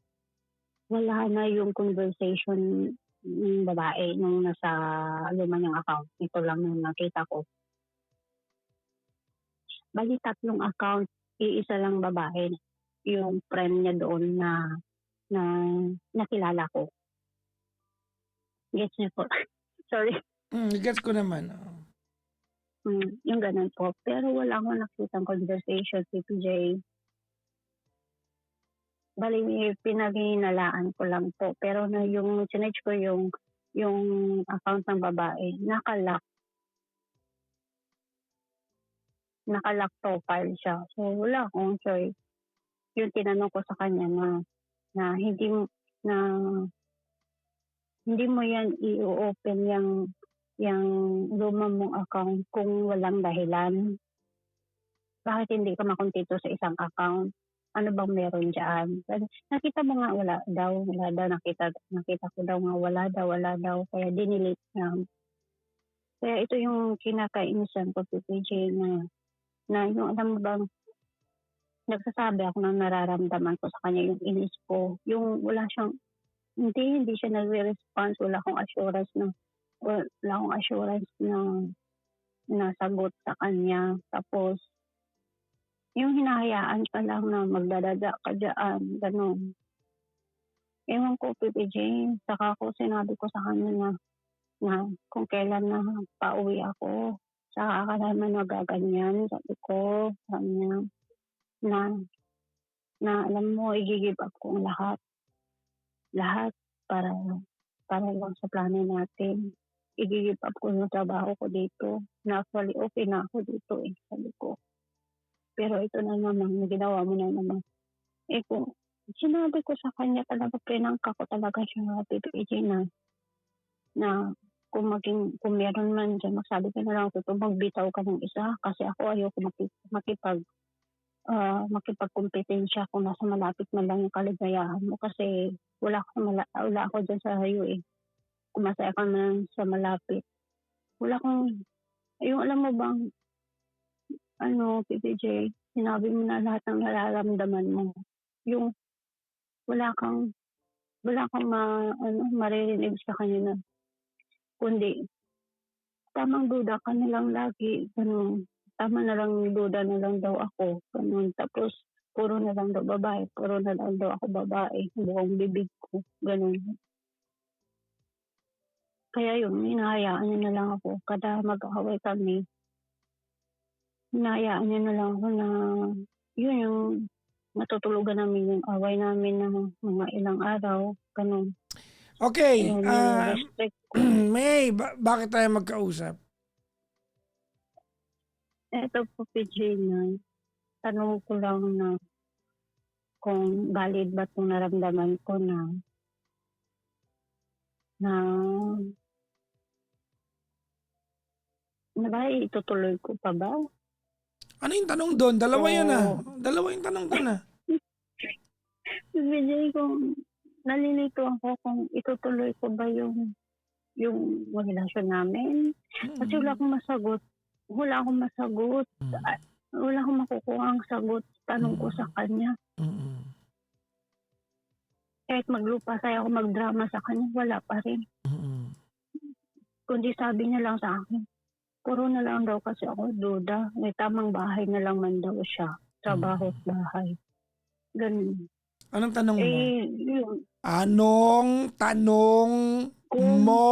Speaker 2: wala na yung conversation ng babae nung nasa luma niyang account. Ito lang yung nakita ko. Bali, 3 account, iisa lang babae. Yung friend niya doon na nakilala ko. Gets niyo po? Sorry.
Speaker 1: Gets ko naman.
Speaker 2: Yung ganun po. Pero wala akong nakitang conversation, PPJ. Bali, pinaghihinalaan ko lang po. Pero yung sinearch ko yung account ng babae, nakalock profile siya. So, wala akong choice. Yung tinanong ko sa kanya na hindi mo yan i-open yung luma mong account kung walang dahilan. Bakit hindi ka makontento sa isang account? Ano bang meron dyan? Nakita mo nga wala daw. Nakita ko daw nga wala daw. Kaya dinelete na. Kaya ito yung kinakainisan ko, PPJ, na yung alam mo bang nagsasabi ako ng nararamdaman ko sa kanya, yung inis ko. Yung wala siyang, hindi siya nagre-response. Wala akong assurance na nasagot sa kanya. Tapos, yung hinahayaan ka lang na magdadada ka dyan, gano'n. Ewan ko, PPJ, saka ko sinabi ko sa kanya na kung kailan na pauwi ako, saka ka naman magaganyan, sabi ko sa kanya, na alam mo, i-give up ko lahat para lang sa plano natin. I-give up ko yung trabaho ko dito. Na actually, okay na ako dito sabi ko. pero ito na naman, ginawa mo na naman. Eh kung sinabi ko sa kanya talaga, pinangka ko talaga siya, PPG, na kung meron man diyan, magsabi ka na lang totoo, magbitaw ka ng isa kasi ako ayoko makipagkumpetensya kung nasa malapit man lang yung kaligayahan mo kasi wala ako diyan sa iyo eh. Kung masaya ka man sa malapit. Wala akong, yung alam mo bang, PPJ, sinabi mo na lahat ng nararamdaman mo. Yung wala kang maririnig sa kanya na kundi tamang duda ka na lang lagi, ganun. Tama na lang duda na lang daw ako, ganun. Tapos puro na lang daw babae, puro na lang daw ako babae, buong bibig ko, ganun. Kaya yun, hinahayaan niya na lang ako. Kada mag-away kami, hinahayaan niya na lang ako na yun yung matutulugan namin yung away namin ng mga ilang araw, ganun.
Speaker 1: Okay,
Speaker 2: Yun yung respect ko.
Speaker 1: May, bakit tayo magkausap?
Speaker 2: Eto po, PJ, na tanong ko lang na kung valid ba itong naramdaman ko na ba itutuloy ko pa ba?
Speaker 1: Ano yung tanong doon? Dalawa yan ah.
Speaker 2: Oo.
Speaker 1: Dalawa yung tanong doon ah.
Speaker 2: PJ, kung nalilito ako kung itutuloy ko ba yung relasyon namin. Kasi wala akong masagot. Wala akong makukuha ang sagot sa tanong ko sa kanya. Kahit maglupasay ako, magdrama sa kanya, wala pa rin. Kundi sabi niya lang sa akin, puro na lang daw kasi ako duda. May tamang bahay na lang man daw siya. Trabaho at bahay. Ganun.
Speaker 1: Anong tanong mo?
Speaker 2: Yun.
Speaker 1: Anong tanong mo?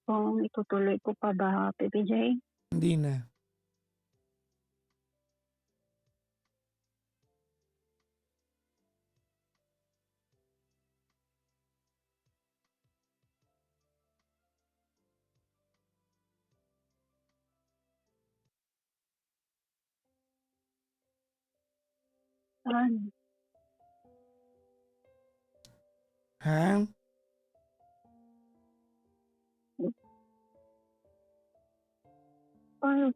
Speaker 2: Kung itutuloy ko pa ba, PPJ?
Speaker 1: Hindi na. Ha?
Speaker 2: Paano?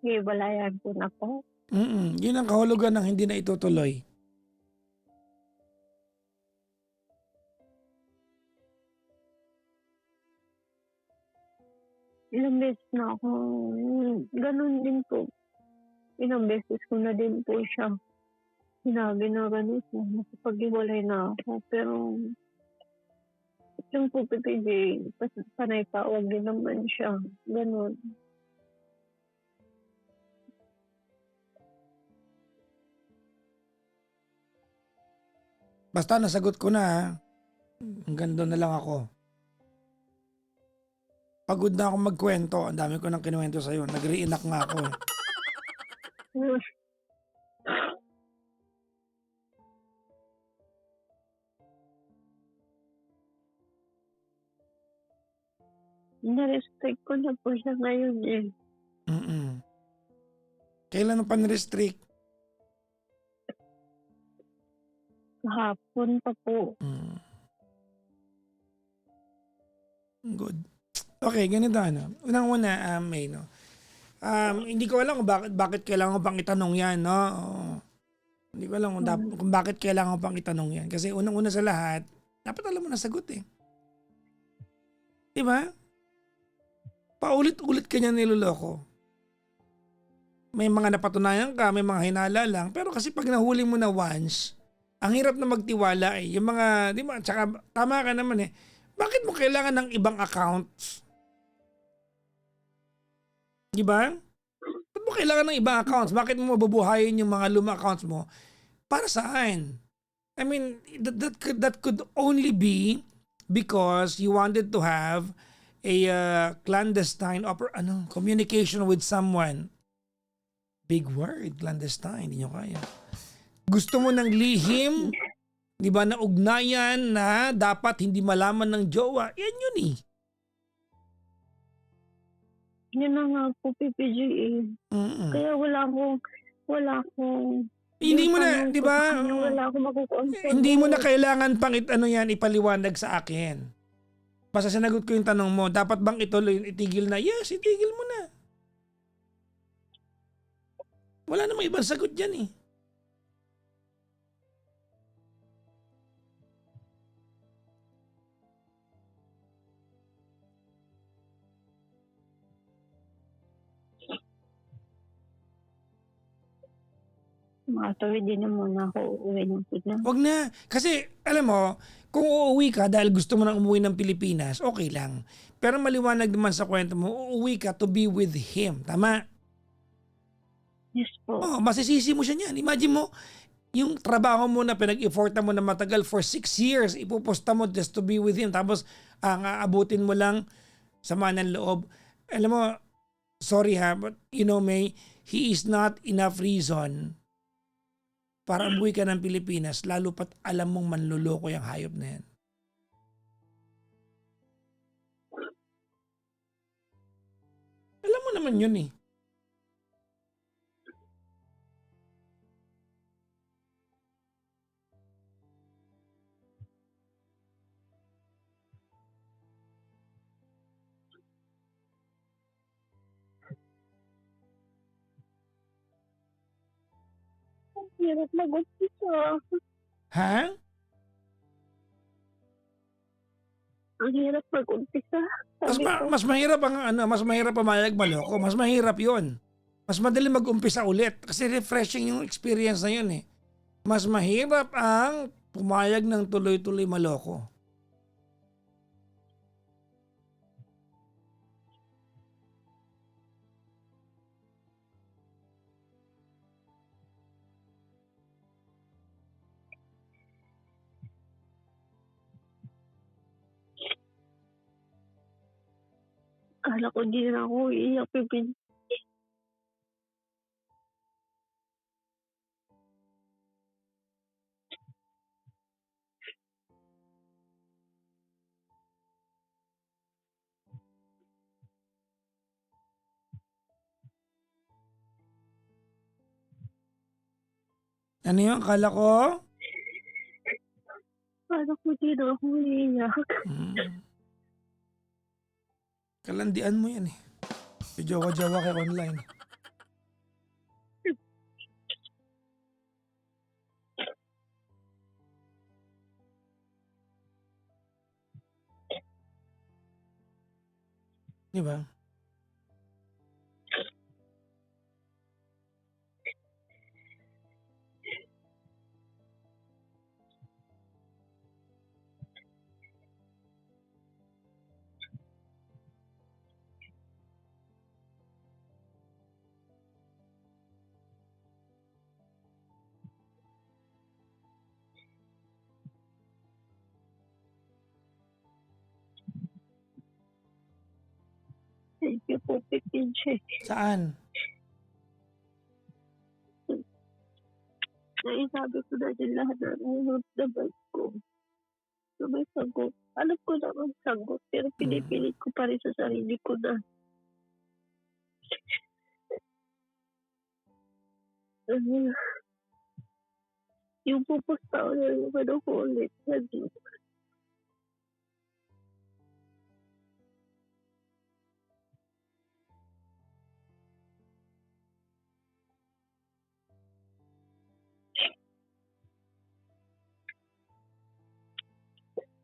Speaker 2: Hiwalayan ko na po.
Speaker 1: Yun ang kahulugan ng hindi na itutuloy.
Speaker 2: Ilang beses na ako, ganun din po. Ilang beses ko na din po siya sinabi na ganun po, nakapag-iwalay na ako. Pero yung po, PPJ, panay tawag din naman siya. Ganun.
Speaker 1: Basta nasagot ko na ha. Hanggang doon na lang ako. Pagod na ako magkwento. Ang dami ko nang kinuwento sa'yo. Nag-reenact nga ako eh.
Speaker 2: Na-respect ko na po siya ngayon eh.
Speaker 1: Kailan mo pan-restrict?
Speaker 2: Kahapon pa po.
Speaker 1: Good. Okay, ganito ano. Unang-una, May, no? Hindi ko alam kung bakit kailangan ko pang itanong yan, no? Hindi ko alam kung bakit kailangan ko pang itanong yan. Kasi unang-una sa lahat, dapat alam mo na sagot eh. Diba? Paulit-ulit ka niya niloloko. May mga napatunayan ka, may mga hinala lang. Pero kasi pag nahuli mo na once, ang hirap na magtiwala eh. Yung mga, di ba? Tsaka tama ka naman eh. Bakit mo kailangan ng ibang accounts? Di ba? Bakit mo kailangan ng ibang accounts? Bakit mo mabubuhayin yung mga lumang accounts mo? Para saan? I mean, that could only be because you wanted to have a clandestine communication with someone Big word, clandestine, hindi nyo kaya. Gusto mo ng lihim, di ba, na ugnayan na dapat hindi malaman ng jowa. Yan yun eh.
Speaker 2: Yun na nga po, PPG eh.
Speaker 1: Mm-mm.
Speaker 2: Kaya wala akong
Speaker 1: Hindi
Speaker 2: yung
Speaker 1: mo na,
Speaker 2: tanong
Speaker 1: di
Speaker 2: ko
Speaker 1: ba?
Speaker 2: sa kanya, wala akong makukontrol.
Speaker 1: Hindi mo na kailangan pang ipaliwanag sa akin. Basta sinagot ko yung tanong mo, dapat bang ituloy, itigil na? Yes, itigil mo na. Wala namang ibang sagot dyan eh.
Speaker 2: Makatawid din na muna ako uuwi ng Pinas.
Speaker 1: Wag na. Kasi, alam mo, kung uuwi ka dahil gusto mo nang umuwi ng Pilipinas, okay lang. Pero maliwanag naman sa kwento mo, uuwi ka to be with him. Tama?
Speaker 2: Yes po.
Speaker 1: Oh, masisisi mo siya niyan. Imagine mo, yung trabaho mo na pinag-effortan mo na matagal for 6 years, ipuposta mo just to be with him. Tapos, ang aabutin mo lang sama ng loob. Alam mo, sorry ha, but you know, May, he is not enough reason para umuwi ka ng Pilipinas, lalo pat alam mong manluloko yung hayop na yan. Alam mo naman yun eh.
Speaker 2: Ang hirap mag-umpisa.
Speaker 1: Ha?
Speaker 2: Ang hirap mag-umpisa. Sabi ko,
Speaker 1: Mas mahirap ang mas mahirap pumayag maloko, mas mahirap 'yon. Mas madali mag-umpisa ulit kasi refreshing yung experience na 'yun eh. Mas mahirap ang pumayag ng tuloy-tuloy maloko.
Speaker 2: kala ko di na ako iiyak, Pipin.
Speaker 1: Ano 'yun? Akala ko?
Speaker 2: Kala ko di na ako iiyak.
Speaker 1: Kalandian mo 'yan eh. Jowa-jowa kay online. Di ba?
Speaker 2: Thank you po, Pipin.
Speaker 1: Saan?
Speaker 2: Naisabi ko na din lahat na nahulog na bag ko. So may sagot. Alam ko naman sagot, pero pinipilit ko pa rin sa sarili ko na yung pupusta ko na naman ako ulit.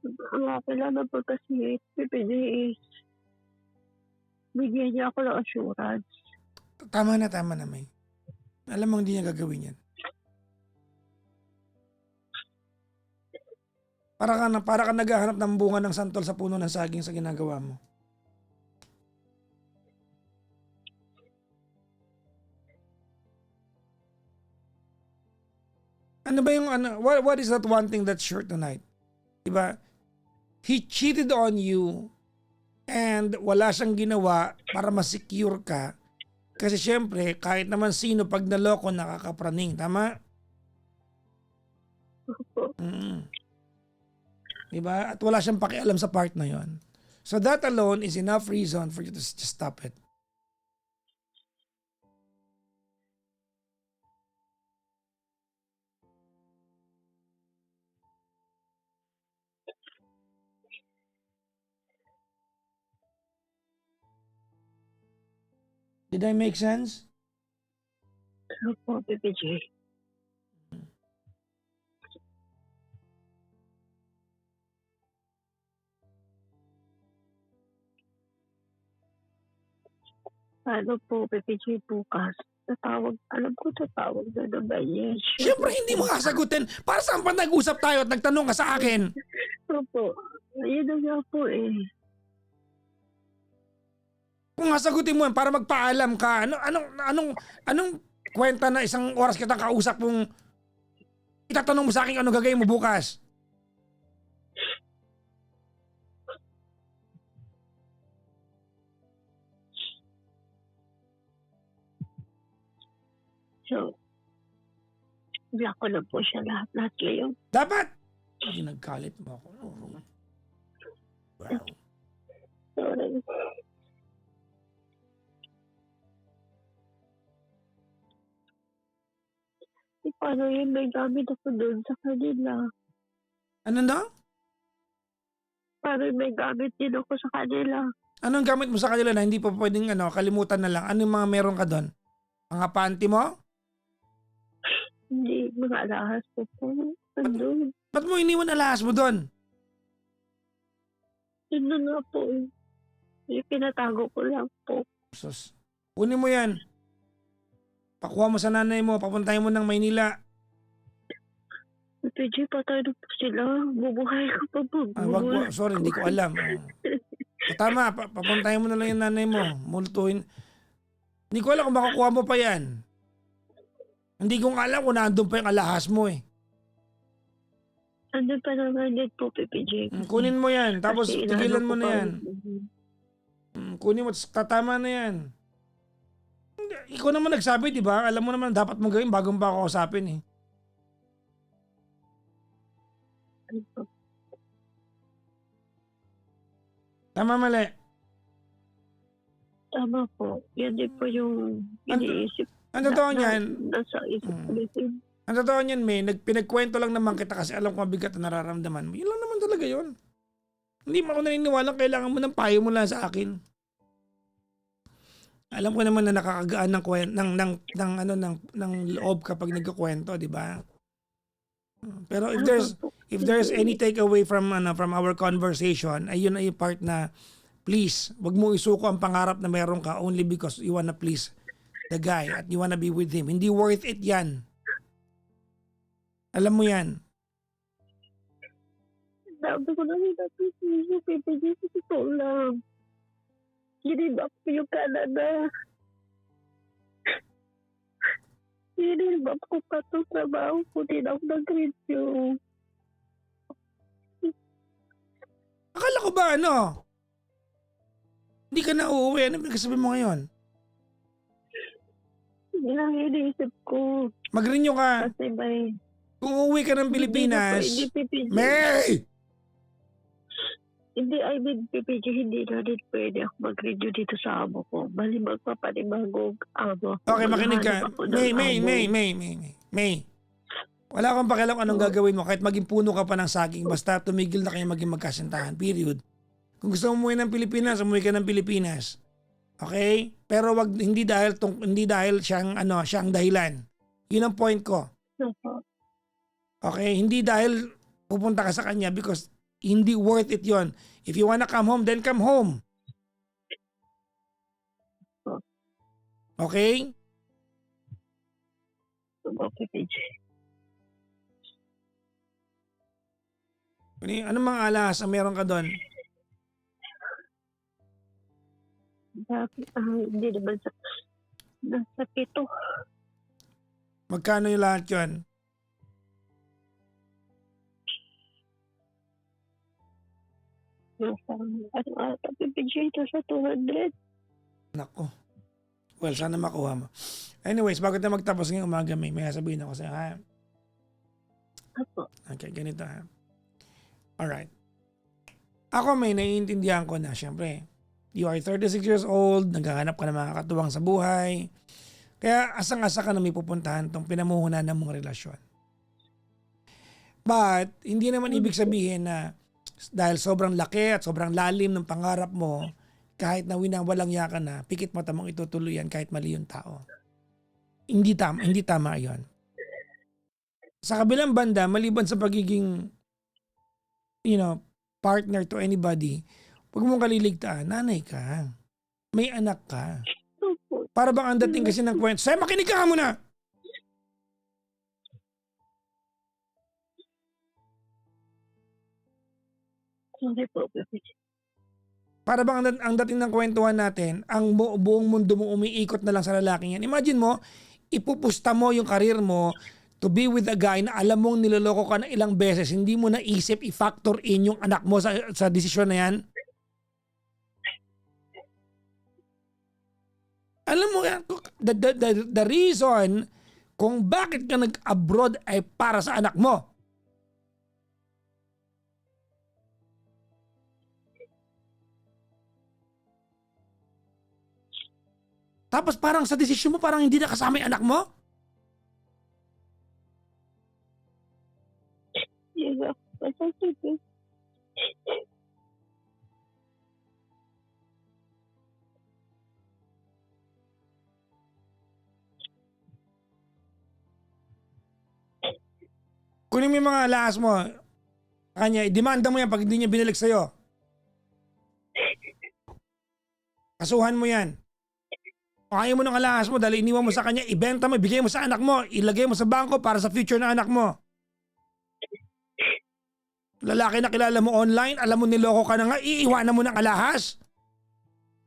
Speaker 2: Ang kailangan po kasi PPD is bigyan niya ako ng assurance.
Speaker 1: Tama na, May. Alam mo hindi niya gagawin yan. Para ka naghahanap ng bunga ng santol sa puno ng saging sa ginagawa mo. Ano ba yung what is that one thing that's sure tonight? Diba? He cheated on you and wala siyang ginawa para ma-secure ka Kasi syempre, kahit naman sino pag naloko nakakapraning, tama?
Speaker 2: Opo.
Speaker 1: Diba? At wala siyang pakialam sa part na yon. So that alone is enough reason for you to just stop it. Did I make sense?
Speaker 2: Opo, Pepe J. Paano po, Pepe J, bukas? Alam ko tatawag na naman yan.
Speaker 1: Siyempre hindi mo kasagutin. Para saan pa nag-usap tayo at nagtanong ka sa akin?
Speaker 2: Opo. Ayun na nga po eh.
Speaker 1: Kung sagutin mo yan para magpaalam ka, anong kwenta na isang oras kitang kausap kung itatanong mo sa akin anong gagawin mo bukas?
Speaker 2: So, block ko na po siya lahat ngayon.
Speaker 1: Dapat! Hindi nagkalit mo ako. Wow.
Speaker 2: Sorry. Paano yun? May gamit ako doon sa kanila.
Speaker 1: Ano na?
Speaker 2: Paano may gamit din ako sa kanila?
Speaker 1: Anong gamit mo sa kanila na hindi pa pwedeng kalimutan na lang? Anong mga meron ka doon? Mga panty mo?
Speaker 2: Hindi, mga alahas ko po. Andun.
Speaker 1: Ba't mo iniwan alahas mo doon?
Speaker 2: Yun na nga po. Yung pinatago ko lang po.
Speaker 1: Sus. Kunin mo yan. Pakuha mo sa nanay mo. Papuntahin mo ng Maynila.
Speaker 2: PJ, patay na po sila. Bubuhay ko pa po.
Speaker 1: Sorry, hindi ko alam. Tama, papuntahin mo na lang yung nanay mo. Multuhin. Hindi ko alam kung makakuha mo pa yan. Hindi ko alam kung nandun pa yung alahas mo eh.
Speaker 2: Andun pa naman din po, PJ.
Speaker 1: Kunin mo yan, tapos
Speaker 2: Kasi
Speaker 1: tigilan
Speaker 2: inaano
Speaker 1: mo
Speaker 2: ko
Speaker 1: na
Speaker 2: pa
Speaker 1: yan. Kunin mo, tatama na yan. Ikaw naman nagsabi, di ba? Alam mo naman dapat mo gawin bago pa ako kausapin eh. Tama, mali.
Speaker 2: Tama po. Yan din po yung iniisip.
Speaker 1: Ang totoo niyan,
Speaker 2: Nasa isip ko din.
Speaker 1: ang totoo niyan, May, pinagkwento lang naman kita kasi alam ko mabigat na nararamdaman mo. Yun lang naman talaga yun. Hindi mo ako naniniwala, kailangan mo ng payo mo lang sa akin. Alam ko naman na nakakagaan ng loob kapag nagkukwento, di ba? Pero if there's any takeaway from our conversation, ayun ay part na please, wag mo isuko ang pangarap na meron ka only because you wanna please the guy at you wanna be with him. Hindi worth it 'yan. Alam mo 'yan.
Speaker 2: Sabi ko na rin natin siya, PPG, sa totoo lang. Ginibak ko yung Canada. Ginibak ko pa itong trabaho ko. Din ako nag-review.
Speaker 1: Akala ko ba hindi ka na uuwi. Ano pinagsasabi mo ngayon?
Speaker 2: Hindi lang iniisip ko.
Speaker 1: Mag-renew ka.
Speaker 2: Kasi may...
Speaker 1: Kung uuwi ka ng Pilipinas,
Speaker 2: Hindi PPG.
Speaker 1: May!
Speaker 2: Hindi, I mean, PPG, hindi na din pwede ako mag-renew dito sa amo ko. Bali, magpapanibagong amo.
Speaker 1: Okay, makinig ka.
Speaker 2: Maghahanap ako ng amo.
Speaker 1: May. Wala akong pakialam anong gagawin mo kahit maging puno ka pa ng saging basta tumigil na kayo maging magkasintahan. Period. Kung gusto mo umuwi ng Pilipinas, umuwi ka ng Pilipinas. Okay? Pero hindi dahil siyang dahilan. Yun ang point ko. Okay? Hindi dahil pupunta ka sa kanya because hindi worth it yon. If you wanna come home, then come home. Okay?
Speaker 2: Okay, PJ.
Speaker 1: Anong mga alahas ang meron ka doon?
Speaker 2: Hindi naman nasa 7.
Speaker 1: Magkano yung lahat yun?
Speaker 2: Nasa, PPG, ito sa 200.
Speaker 1: Nako. Well, sana makuha mo. Anyways, bago tayo magtapos ngayong umaga, may sabihin ako sa'yo, ha?
Speaker 2: Opo.
Speaker 1: Okay, ganito, ha? Alright. Ako may naiintindihan ko na, syempre, you are 36 years old, naghahanap ka ng mga katuwang sa buhay, kaya asang-asa ka na may pupuntahan tong pinamuhunan ng mong relasyon. But, hindi naman ibig sabihin na dahil sobrang laki at sobrang lalim ng pangarap mo, kahit na winawalang ya ka na, pikit mata mong itutuloy yan kahit mali yung tao. Hindi tama yon. Sa kabilang banda, maliban sa pagiging, partner to anybody, huwag mong kaliligtaan, nanay ka. May anak ka.
Speaker 2: Opo.
Speaker 1: Para bang ang dating kasi ng kwento, Say, makinig ka muna!
Speaker 2: Sorry po.
Speaker 1: Para bang ang dating ng kwentuhan natin, ang buong mundo mo umiikot na lang sa lalaking yan. Imagine mo, ipupusta mo yung karir mo to be with a guy na alam mong niloloko ka na ilang beses, hindi mo naisip i-factor in yung anak mo sa desisyon na yan. Alam mo yan, the reason kung bakit ka nag-abroad ay para sa anak mo. Tapos parang sa desisyon mo, parang hindi na kasama yung anak mo?
Speaker 2: Yun ako. Pasasito.
Speaker 1: Kunin mo yung mga alahas mo. Kanya, demanda mo yan pag hindi niya binalik sa'yo. Kasuhan mo yan. Kung ayaw mo ng alahas mo dahil iniwan mo sa kanya, ibenta mo, ibigay mo sa anak mo, ilagay mo sa bangko para sa future ng anak mo. Lalaki na kilala mo online, alam mo niloko ka na nga, iiwanan mo ng alahas.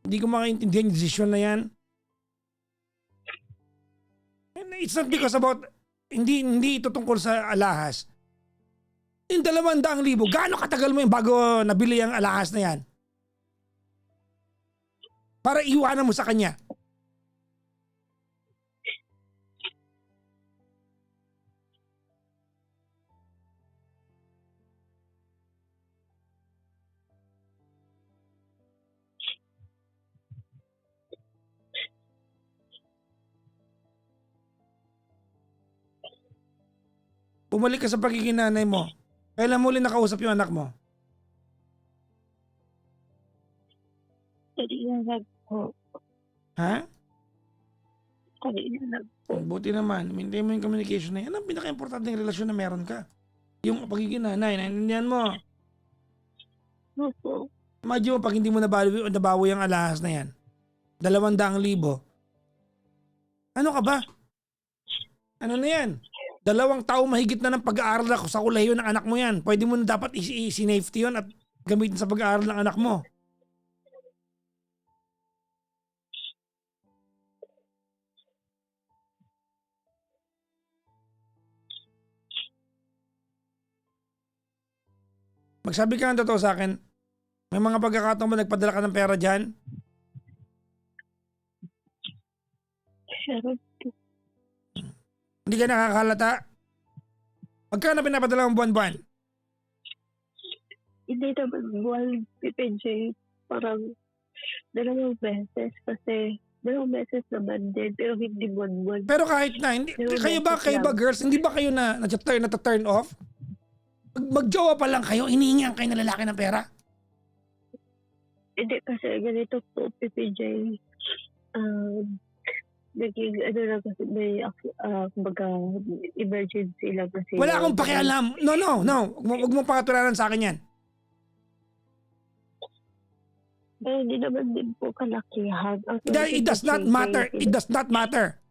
Speaker 1: Hindi ko makaintindihan yung desisyon na yan. It's not because about, hindi ito tungkol sa alahas. Yung 200,000, gaano katagal mo yung bago nabili ang alahas na yan? Para iwanan mo sa kanya. Bumalik ka sa pagiging nanay mo. Kailan mo ulit nakausap yung anak mo?
Speaker 2: Kanina lang po.
Speaker 1: Ha?
Speaker 2: Kanina lang po.
Speaker 1: Buti naman. Maintain mo yung communication na yan. Ang pinaka-importante yung relasyon na meron ka. Yung pagiging nanay, naiintindihan mo.
Speaker 2: Opo.
Speaker 1: Imagine mo pag hindi mo nabawi ang alahas na yan. 200,000. Ano ka ba? Ano na yan? 2 taong mahigit na ng pag-aaral sa kolehiyo ng anak mo yan. Pwede mo na dapat i-safety yun at gamitin sa pag-aaral ng anak mo. Magsabi ka ng totoo sa akin, may mga pagkakataon ba nagpadala ka ng pera dyan?
Speaker 2: Meron po.
Speaker 1: Hindi ka nakakalata? Magkano pinapadala mong buwan-buwan?
Speaker 2: Hindi naman buwan, PPJ. Parang 2 beses kasi 2 beses naman din pero hindi buwan-buwan.
Speaker 1: Pero kahit na, hindi, kayo ba girls, hindi ba kayo na turn off? Magjowa pa lang kayo, hinihingihan kayo ng lalaki ng pera?
Speaker 2: Hindi kasi ganito po, PPJ. Naging lang kasi may kumbaga emergency lang kasi.
Speaker 1: Wala akong pakialam. No. Huwag mo pakatularan sa akin yan.
Speaker 2: Hindi naman din po kalakihan.
Speaker 1: It does not matter. It does not matter.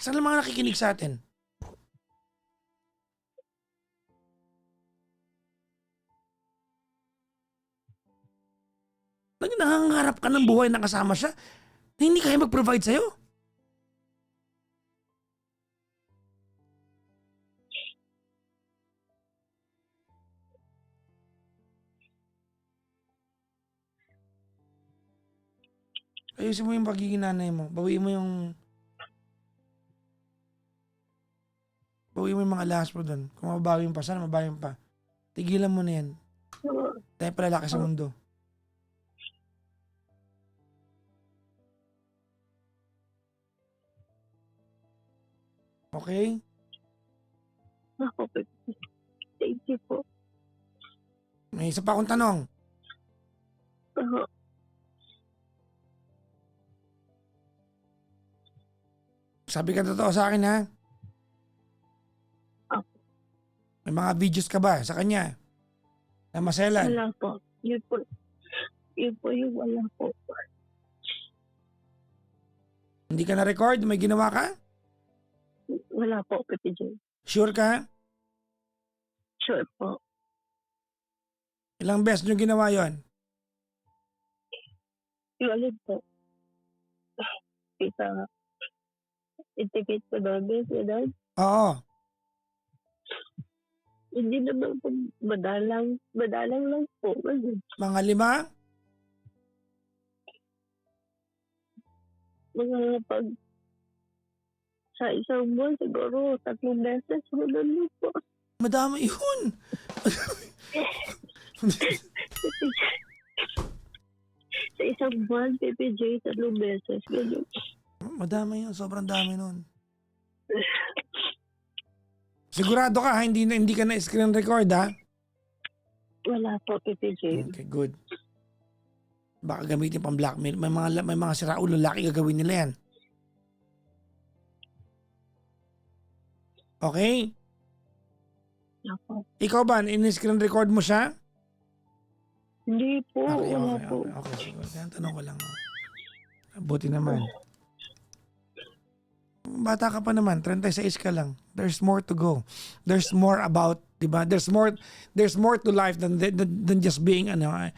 Speaker 1: Saan lang mga nakikinig sa atin? Nangangarap ka ng buhay na kasama siya na hindi kaya mag-provide sa'yo. Ayusin mo yung pagiging nanay mo. Bawiin mo yung mga alahas mo doon. Kung mababawi mo pa, sana mabawi mo pa. Tigilan mo na yan. Tayo palalaki sa mundo. Okay?
Speaker 2: Ako, thank you po.
Speaker 1: May isa pa akong tanong.
Speaker 2: Oo.
Speaker 1: Sabi ka totoo sa akin, ha?
Speaker 2: Opo.
Speaker 1: May mga videos ka ba sa kanya? Na maselan?
Speaker 2: Wala po. Yun po yung wala po.
Speaker 1: Hindi ka na-record? May ginawa ka?
Speaker 2: Wala po, Pepe J.
Speaker 1: Sure ka?
Speaker 2: Sure po.
Speaker 1: Ilang beses nyo ginawa yon?
Speaker 2: Yung alin po. Kita, intimate ko namin, gano'n.
Speaker 1: Oo.
Speaker 2: Hindi naman po madalang lang po. Ganun.
Speaker 1: Mga 5?
Speaker 2: Mga pag sa isang buwan, siguro 3 beses, gano'n lang po.
Speaker 1: Madami yun.
Speaker 2: Sa isang buwan, Pepe J, 3 beses, gano'n.
Speaker 1: Madami yun. Sobrang dami nun. Sigurado ka, ha? Hindi ka na screen record, ha?
Speaker 2: Wala po, Pepe J.
Speaker 1: Okay, good. Baka gamitin pang blackmail. May mga siraulo laki gagawin nila yan. Okay?
Speaker 2: Ako.
Speaker 1: Ikaw ba, in-screen record mo siya?
Speaker 2: Hindi po,
Speaker 1: Okay,
Speaker 2: wala
Speaker 1: okay,
Speaker 2: po.
Speaker 1: okay, okay. Siguro. Kaya tanong ko lang. Buti naman. Bata ka pa naman, 36 ka lang. There's more to go. There's more about, 'di ba? There's more to life than just being a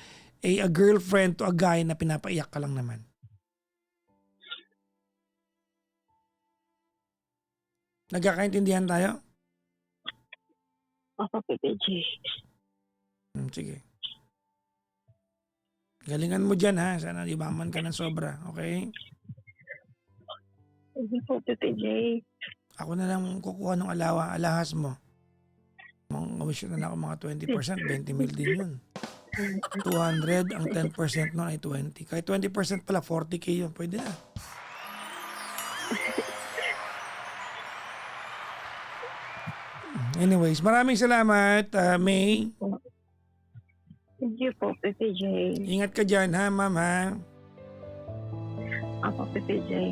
Speaker 1: girlfriend to a guy na pinapaiyak ka lang naman. Nagkakaintindihan tayo?
Speaker 2: Ako, Pepe J.
Speaker 1: Sige. Galingan mo dyan, ha? Sana ibaman ka ng sobra, okay?
Speaker 2: Hindi po, Pepe J.
Speaker 1: Ako na lang kukuha ng alahas mo. Wish na lang ako mga 20%, 20 mil din yun. 200, ang 10% nun ay 20. Kahit 20% pala, 40k yun. Pwede na. Anyways, maraming salamat, May.
Speaker 2: Thank you po, Pepe J.
Speaker 1: Ingat ka dyan, ha, ma'am, ha?
Speaker 2: Ako, Pepe J.